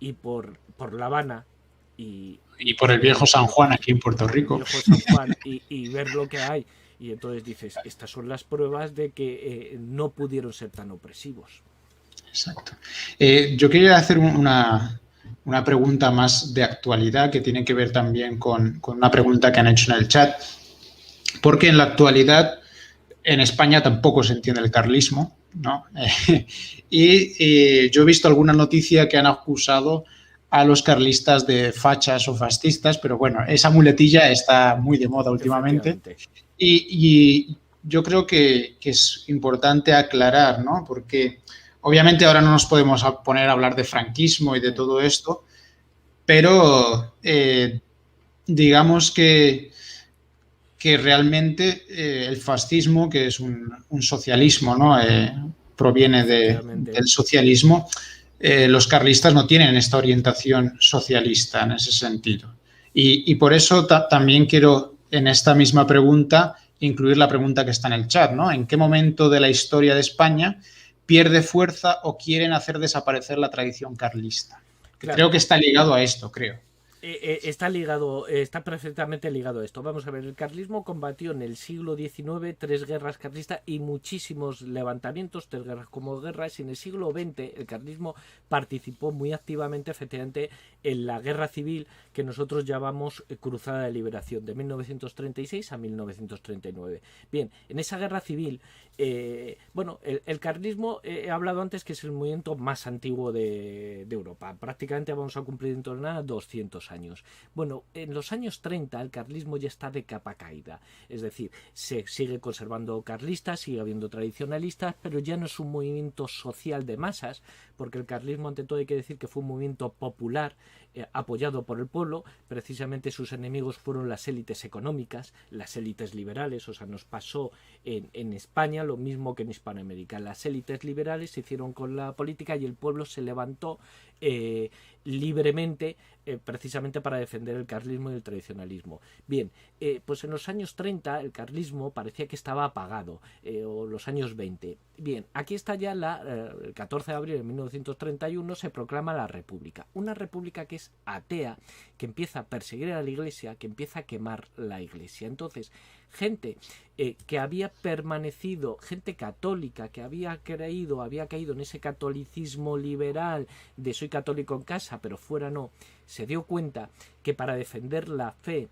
ir por La Habana Y por el viejo San Juan aquí en Puerto por el Rico. viejo San Juan y ver lo que hay. Y entonces dices, estas son las pruebas de que no pudieron ser tan opresivos. Exacto. Yo quería hacer una pregunta más de actualidad que tiene que ver también con una pregunta que han hecho en el chat, porque en la actualidad en España tampoco se entiende el carlismo, ¿no? Yo he visto alguna noticia que han acusado a los carlistas de fachas o fascistas, pero bueno, esa muletilla está muy de moda últimamente Efectivamente. y yo creo que es importante aclarar, ¿no? Porque obviamente ahora no nos podemos poner a hablar de franquismo y de todo esto, pero digamos que realmente el fascismo, que es un socialismo, ¿no? Proviene Efectivamente. del socialismo, los carlistas no tienen esta orientación socialista en ese sentido. Y por eso también quiero en esta misma pregunta incluir la pregunta que está en el chat, ¿no? ¿En qué momento de la historia de España pierde fuerza o quieren hacer desaparecer la tradición carlista? Que creo Claro, que está ligado a esto, creo. está ligado, está perfectamente ligado a esto. Vamos a ver, el carlismo combatió en el siglo XIX 3 guerras carlistas y muchísimos levantamientos, 3 guerras como guerras, y en el siglo XX el carlismo participó muy activamente, efectivamente, en la guerra civil que nosotros llamamos Cruzada de Liberación, de 1936 a 1939. Bien, en esa guerra civil, bueno, el carlismo, he hablado antes que es el movimiento más antiguo de Europa. Prácticamente vamos a cumplir dentro de nada 200 años. Bueno, en los años 30 el carlismo ya está de capa caída. Es decir, se sigue conservando carlistas, sigue habiendo tradicionalistas, pero ya no es un movimiento social de masas, porque el carlismo, ante todo, hay que decir que fue un movimiento popular, apoyado por el pueblo. Precisamente sus enemigos fueron las élites económicas, las élites liberales. O sea, nos pasó en España lo mismo que en Hispanoamérica. Las élites liberales se hicieron con la política y el pueblo se levantó libremente, precisamente para defender el carlismo y el tradicionalismo. Bien, pues en los años 30 el carlismo parecía que estaba apagado, o los años 20. Bien, aquí está ya el 14 de abril de 1931 se proclama la República. Una república que es atea, que empieza a perseguir a la Iglesia, que empieza a quemar la Iglesia. Entonces, gente que había permanecido, gente católica que había caído en ese catolicismo liberal de soy católico en casa, pero fuera no, se dio cuenta que para defender la fe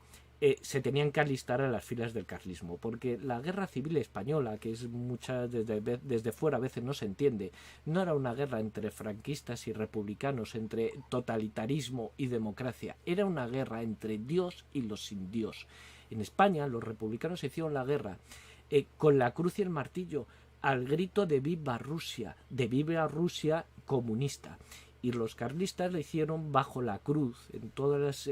se tenían que alistar a las filas del carlismo, porque la guerra civil española, que es muchas desde fuera a veces no se entiende, no era una guerra entre franquistas y republicanos, entre totalitarismo y democracia, era una guerra entre Dios y los sin Dios. En España los republicanos hicieron la guerra con la cruz y el martillo, al grito de viva Rusia comunista. y los carlistas lo hicieron bajo la cruz. En todos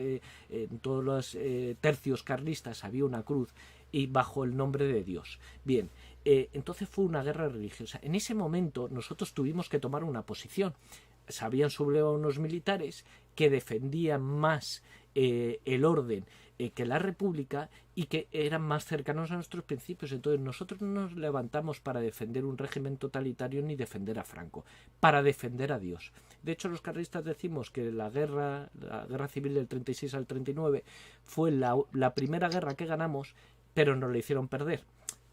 los tercios carlistas había una cruz y bajo el nombre de Dios. Bien, entonces fue una guerra religiosa. En ese momento nosotros tuvimos que tomar una posición. Se habían sublevado unos militares que defendían más el orden que la república y que eran más cercanos a nuestros principios. Entonces nosotros no nos levantamos para defender un régimen totalitario ni defender a Franco, para defender a Dios. De hecho, los carlistas decimos que la guerra civil del 36 al 39 fue la primera guerra que ganamos, pero nos la hicieron perder,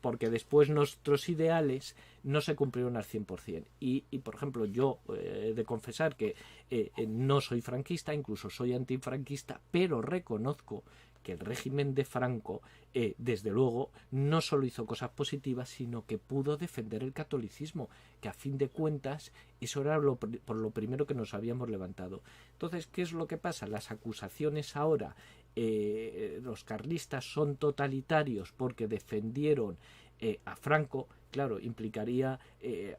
porque después nuestros ideales no se cumplieron al 100%. Y por ejemplo, yo he de confesar que no soy franquista, incluso soy antifranquista, pero reconozco que el régimen de Franco, desde luego, no solo hizo cosas positivas, sino que pudo defender el catolicismo, que a fin de cuentas eso era por lo primero que nos habíamos levantado. Entonces, ¿qué es lo que pasa? Las acusaciones ahora, los carlistas son totalitarios porque defendieron a Franco, claro, implicaría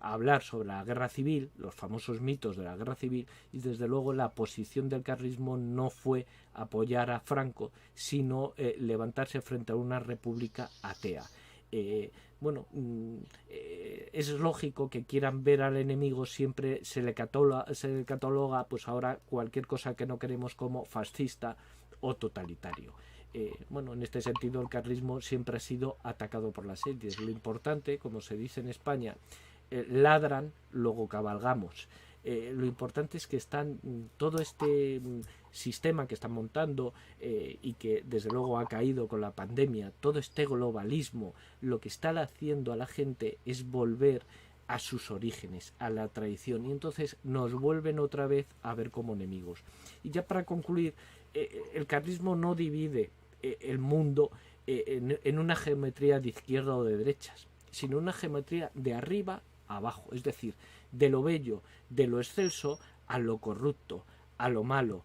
hablar sobre la guerra civil, los famosos mitos de la guerra civil, y desde luego la posición del carlismo no fue apoyar a Franco, sino levantarse frente a una república atea. Es lógico que quieran ver al enemigo, siempre se le cataloga pues ahora cualquier cosa que no queremos como fascista o totalitario. En este sentido el carlismo siempre ha sido atacado por las élites. Lo importante, como se dice en España, ladran, luego cabalgamos. Lo importante es que están todo este sistema que están montando y que desde luego ha caído con la pandemia, todo este globalismo, lo que está haciendo a la gente es volver a sus orígenes, a la tradición, y entonces nos vuelven otra vez a ver como enemigos. Y ya para concluir, el carlismo no divide el mundo en una geometría de izquierda o de derechas, sino una geometría de arriba a abajo, es decir, de lo bello, de lo excelso a lo corrupto, a lo malo.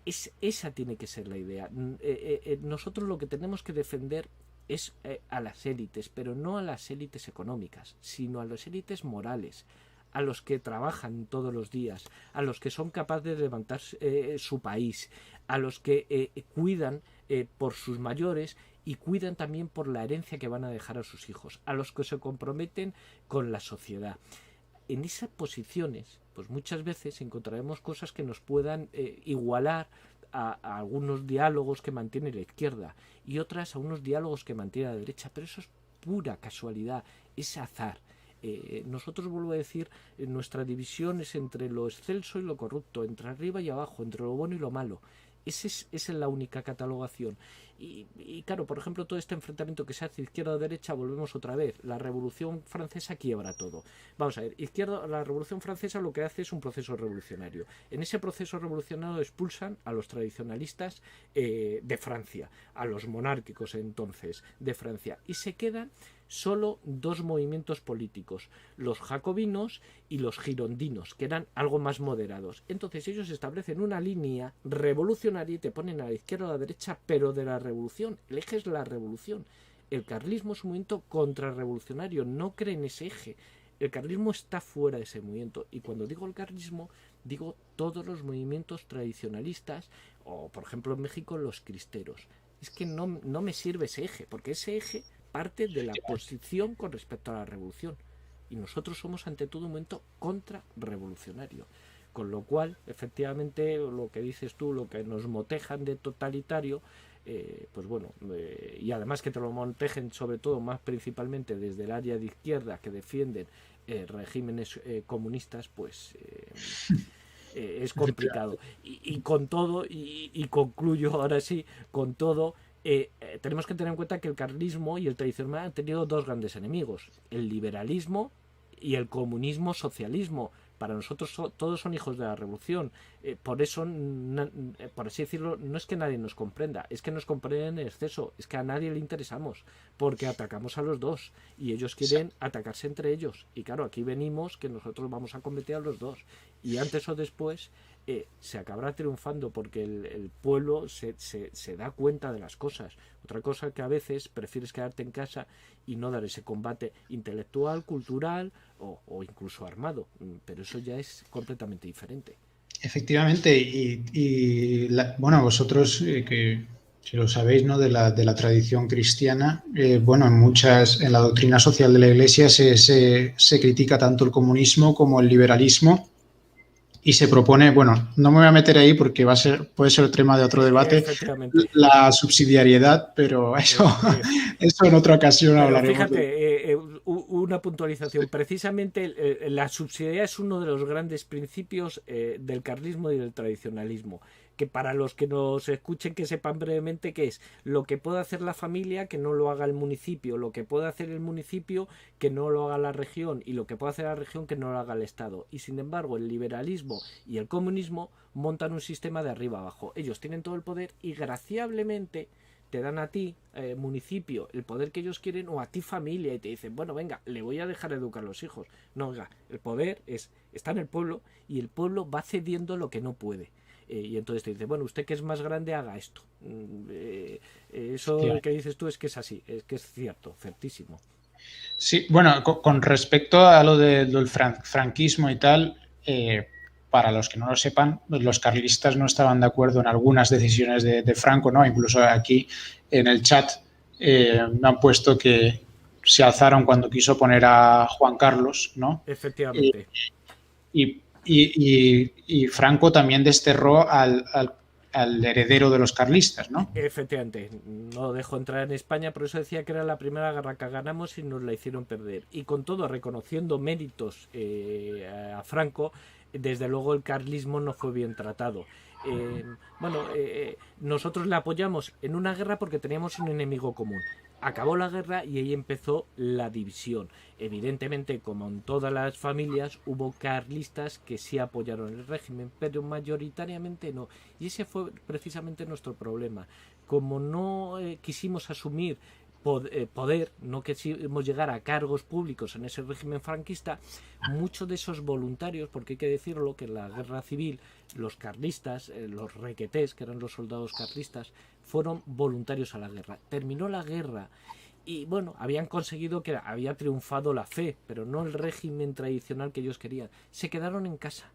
Esa tiene que ser la idea. Nosotros lo que tenemos que defender es a las élites, pero no a las élites económicas, sino a las élites morales, a los que trabajan todos los días, a los que son capaces de levantar su país, a los que cuidan por sus mayores y cuidan también por la herencia que van a dejar a sus hijos, a los que se comprometen con la sociedad. En esas posiciones, pues muchas veces encontraremos cosas que nos puedan igualar a algunos diálogos que mantiene la izquierda y otras a unos diálogos que mantiene la derecha, pero eso es pura casualidad, es azar. Nosotros, vuelvo a decir, nuestra división es entre lo excelso y lo corrupto, entre arriba y abajo, entre lo bueno y lo malo. Esa es la única catalogación. Y claro, por ejemplo, todo este enfrentamiento que se hace izquierda o derecha, volvemos otra vez. La Revolución Francesa quiebra todo. Vamos a ver, la Revolución Francesa lo que hace es un proceso revolucionario. En ese proceso revolucionario expulsan a los tradicionalistas de Francia, a los monárquicos entonces de Francia, y se quedan solo dos movimientos políticos, los jacobinos y los girondinos, que eran algo más moderados. Entonces ellos establecen una línea revolucionaria y te ponen a la izquierda o a la derecha, pero de la revolución. El eje es la revolución. El carlismo es un movimiento contrarrevolucionario, no cree en ese eje. El carlismo está fuera de ese movimiento. Y cuando digo el carlismo, digo todos los movimientos tradicionalistas, o por ejemplo en México los cristeros. Es que no me sirve ese eje, porque ese eje parte de la posición con respecto a la revolución, y nosotros somos ante todo un momento contrarrevolucionario, con lo cual efectivamente lo que dices tú, lo que nos motejan de totalitario, y además que te lo motejen sobre todo más principalmente desde el área de izquierda que defienden regímenes comunistas, pues es complicado. Y con todo, y concluyo ahora sí, con todo, tenemos que tener en cuenta que el carlismo y el tradicional han tenido dos grandes enemigos: el liberalismo y el comunismo socialismo. Para nosotros todos son hijos de la revolución. Por eso, por así decirlo, no es que nadie nos comprenda, es que nos comprenden en exceso, es que a nadie le interesamos, porque atacamos a los dos y ellos quieren atacarse entre ellos. Y claro, aquí venimos que nosotros vamos a combatir a los dos, y antes o después se acabará triunfando, porque el pueblo se da cuenta de las cosas. Otra cosa que a veces prefieres quedarte en casa y no dar ese combate intelectual, cultural o incluso armado, pero eso ya es completamente diferente. Efectivamente, bueno, vosotros que si lo sabéis, ¿no? De la tradición cristiana, bueno, en la doctrina social de la Iglesia se critica tanto el comunismo como el liberalismo y se propone, bueno, no me voy a meter ahí porque puede ser el tema de otro debate, Efectivamente. la subsidiariedad, pero eso en otra ocasión Pero hablaremos de. fíjate, una puntualización. Precisamente la subsidiariedad es uno de los grandes principios del carlismo y del tradicionalismo. Que para los que nos escuchen que sepan brevemente qué es lo que puede hacer la familia que no lo haga el municipio, lo que puede hacer el municipio que no lo haga la región y lo que puede hacer la región que no lo haga el Estado. Y sin embargo el liberalismo y el comunismo montan un sistema de arriba abajo. Ellos tienen todo el poder y graciablemente te dan a ti, municipio, el poder que ellos quieren, o a ti familia, y te dicen, bueno, venga, le voy a dejar educar a los hijos. No, venga, el poder está en el pueblo y el pueblo va cediendo lo que no puede. Y entonces te dice, bueno, usted que es más grande, haga esto. Eso que dices tú es que es así, es que es cierto, certísimo. Sí, bueno, con respecto a lo del franquismo y tal, para los que no lo sepan, los carlistas no estaban de acuerdo en algunas decisiones de Franco, ¿no? Incluso aquí en el chat me han puesto que se alzaron cuando quiso poner a Juan Carlos, ¿no? Efectivamente. Y Franco también desterró al heredero de los carlistas, ¿no? Efectivamente, no dejó entrar en España, por eso decía que era la primera guerra que ganamos y nos la hicieron perder. Y con todo, reconociendo méritos a Franco, desde luego el carlismo no fue bien tratado. Nosotros le apoyamos en una guerra porque teníamos un enemigo común. Acabó la guerra y ahí empezó la división. Evidentemente, como en todas las familias, hubo carlistas que sí apoyaron el régimen, pero mayoritariamente no. Y ese fue precisamente nuestro problema. Como no quisimos asumir poder, no quisimos llegar a cargos públicos en ese régimen franquista, muchos de esos voluntarios, porque hay que decirlo que en la guerra civil los carlistas, los requetés, que eran los soldados carlistas, fueron voluntarios a la guerra. Terminó la guerra y bueno, habían conseguido que había triunfado la fe, pero no el régimen tradicional que ellos querían. Se quedaron en casa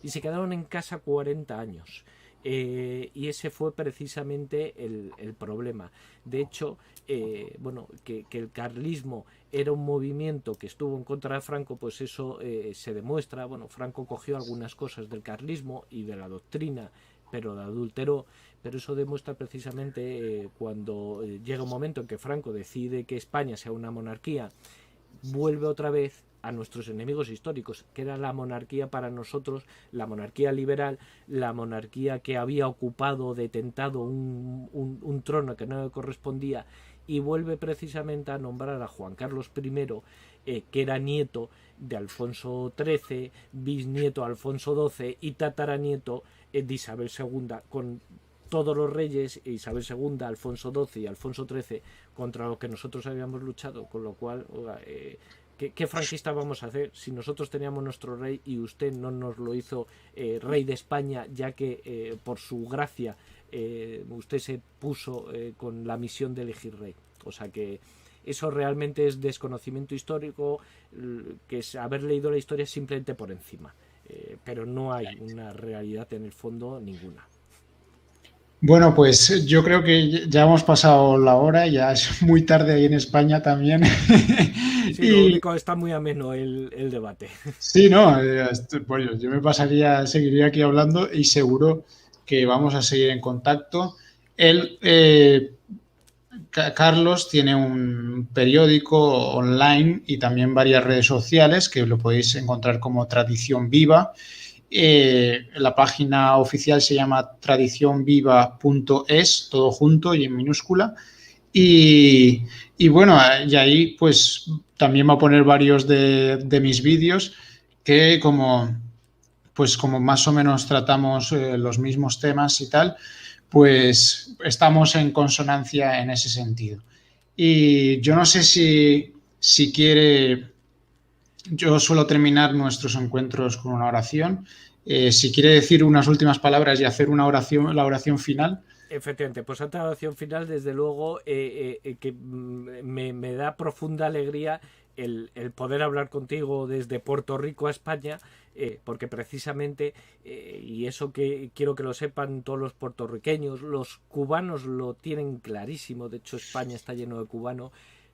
y se quedaron en casa 40 años. Y ese fue precisamente el problema. De hecho, que el carlismo era un movimiento que estuvo en contra de Franco, pues eso se demuestra. Bueno, Franco cogió algunas cosas del carlismo y de la doctrina, pero la adulteró. Pero eso demuestra precisamente cuando llega un momento en que Franco decide que España sea una monarquía, vuelve otra vez a nuestros enemigos históricos, que era la monarquía para nosotros, la monarquía liberal, la monarquía que había ocupado, detentado un trono que no le correspondía, y vuelve precisamente a nombrar a Juan Carlos I, que era nieto de Alfonso XIII, bisnieto de Alfonso XII y tataranieto de Isabel II, con todos los reyes, Isabel II, Alfonso XII y Alfonso XIII, contra lo que nosotros habíamos luchado, con lo cual, ¿qué franquista vamos a hacer si nosotros teníamos nuestro rey y usted no nos lo hizo rey de España, ya que por su gracia usted se puso con la misión de elegir rey? O sea que eso realmente es desconocimiento histórico, que es haber leído la historia simplemente por encima, pero no hay una realidad en el fondo ninguna. Bueno, pues yo creo que ya hemos pasado la hora, ya es muy tarde ahí en España también. Sí, lo Y único está muy ameno el debate. sí, no, pues yo me pasaría, seguiría aquí hablando y seguro que vamos a seguir en contacto. Él, Carlos, tiene un periódico online y también varias redes sociales que lo podéis encontrar como Tradición Viva. La página oficial se llama tradicionviva.es, todo junto y en minúscula. Y bueno, y ahí pues también va a poner varios de mis vídeos que pues como más o menos tratamos los mismos temas y tal, pues estamos en consonancia en ese sentido. Y yo no sé si quiere, yo suelo terminar nuestros encuentros con una oración. Si quiere decir unas últimas palabras y hacer una oración, la oración final. Efectivamente, pues ante la oración final, desde luego, que me da profunda alegría el poder hablar contigo desde Puerto Rico a España, porque precisamente, y eso que quiero que lo sepan todos los puertorriqueños, los cubanos lo tienen clarísimo, de hecho España está lleno de cubanos.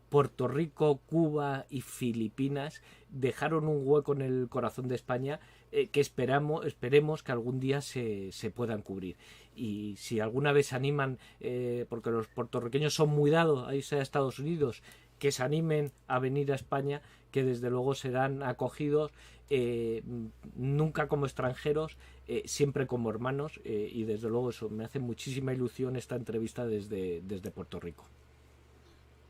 Puerto Rico, Cuba y Filipinas dejaron un hueco en el corazón de España, que esperemos que algún día se puedan cubrir. Y si alguna vez se animan, porque los puertorriqueños son muy dados a irse a Estados Unidos, que se animen a venir a España, que desde luego serán acogidos, nunca como extranjeros, siempre como hermanos, y desde luego eso me hace muchísima ilusión esta entrevista desde Puerto Rico.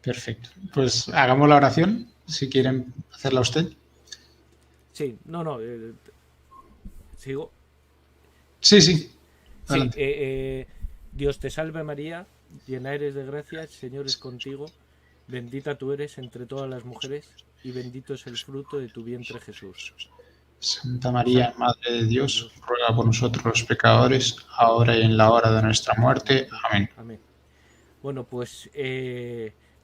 Perfecto. Pues hagamos la oración, si quieren hacerla usted. Sí, no, sigo. Sí. Sí, Dios te salve María, llena eres de gracia, el Señor es contigo, bendita tú eres entre todas las mujeres y bendito es el fruto de tu vientre Jesús. Santa María, Madre de Dios, ruega por nosotros los pecadores, ahora y en la hora de nuestra muerte. Amén. Amén. Bueno, pues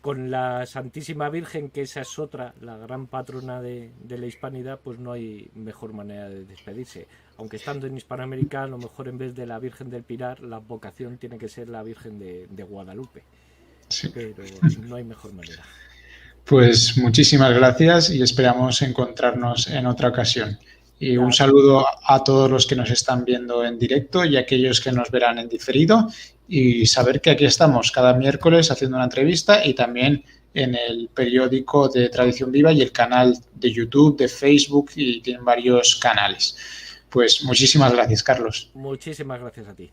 con la Santísima Virgen, que esa es otra, la gran patrona de la hispanidad, pues no hay mejor manera de despedirse. Aunque estando en Hispanoamérica, a lo mejor en vez de la Virgen del Pilar, la vocación tiene que ser la Virgen de Guadalupe. Sí. Pero no hay mejor manera. Pues muchísimas gracias y esperamos encontrarnos en otra ocasión. Y Ya. Un saludo a todos los que nos están viendo en directo y a aquellos que nos verán en diferido, y saber que aquí estamos cada miércoles haciendo una entrevista, y también en el periódico de Tradición Viva y el canal de YouTube, de Facebook, y tienen varios canales. Pues muchísimas gracias, Carlos. Muchísimas gracias a ti.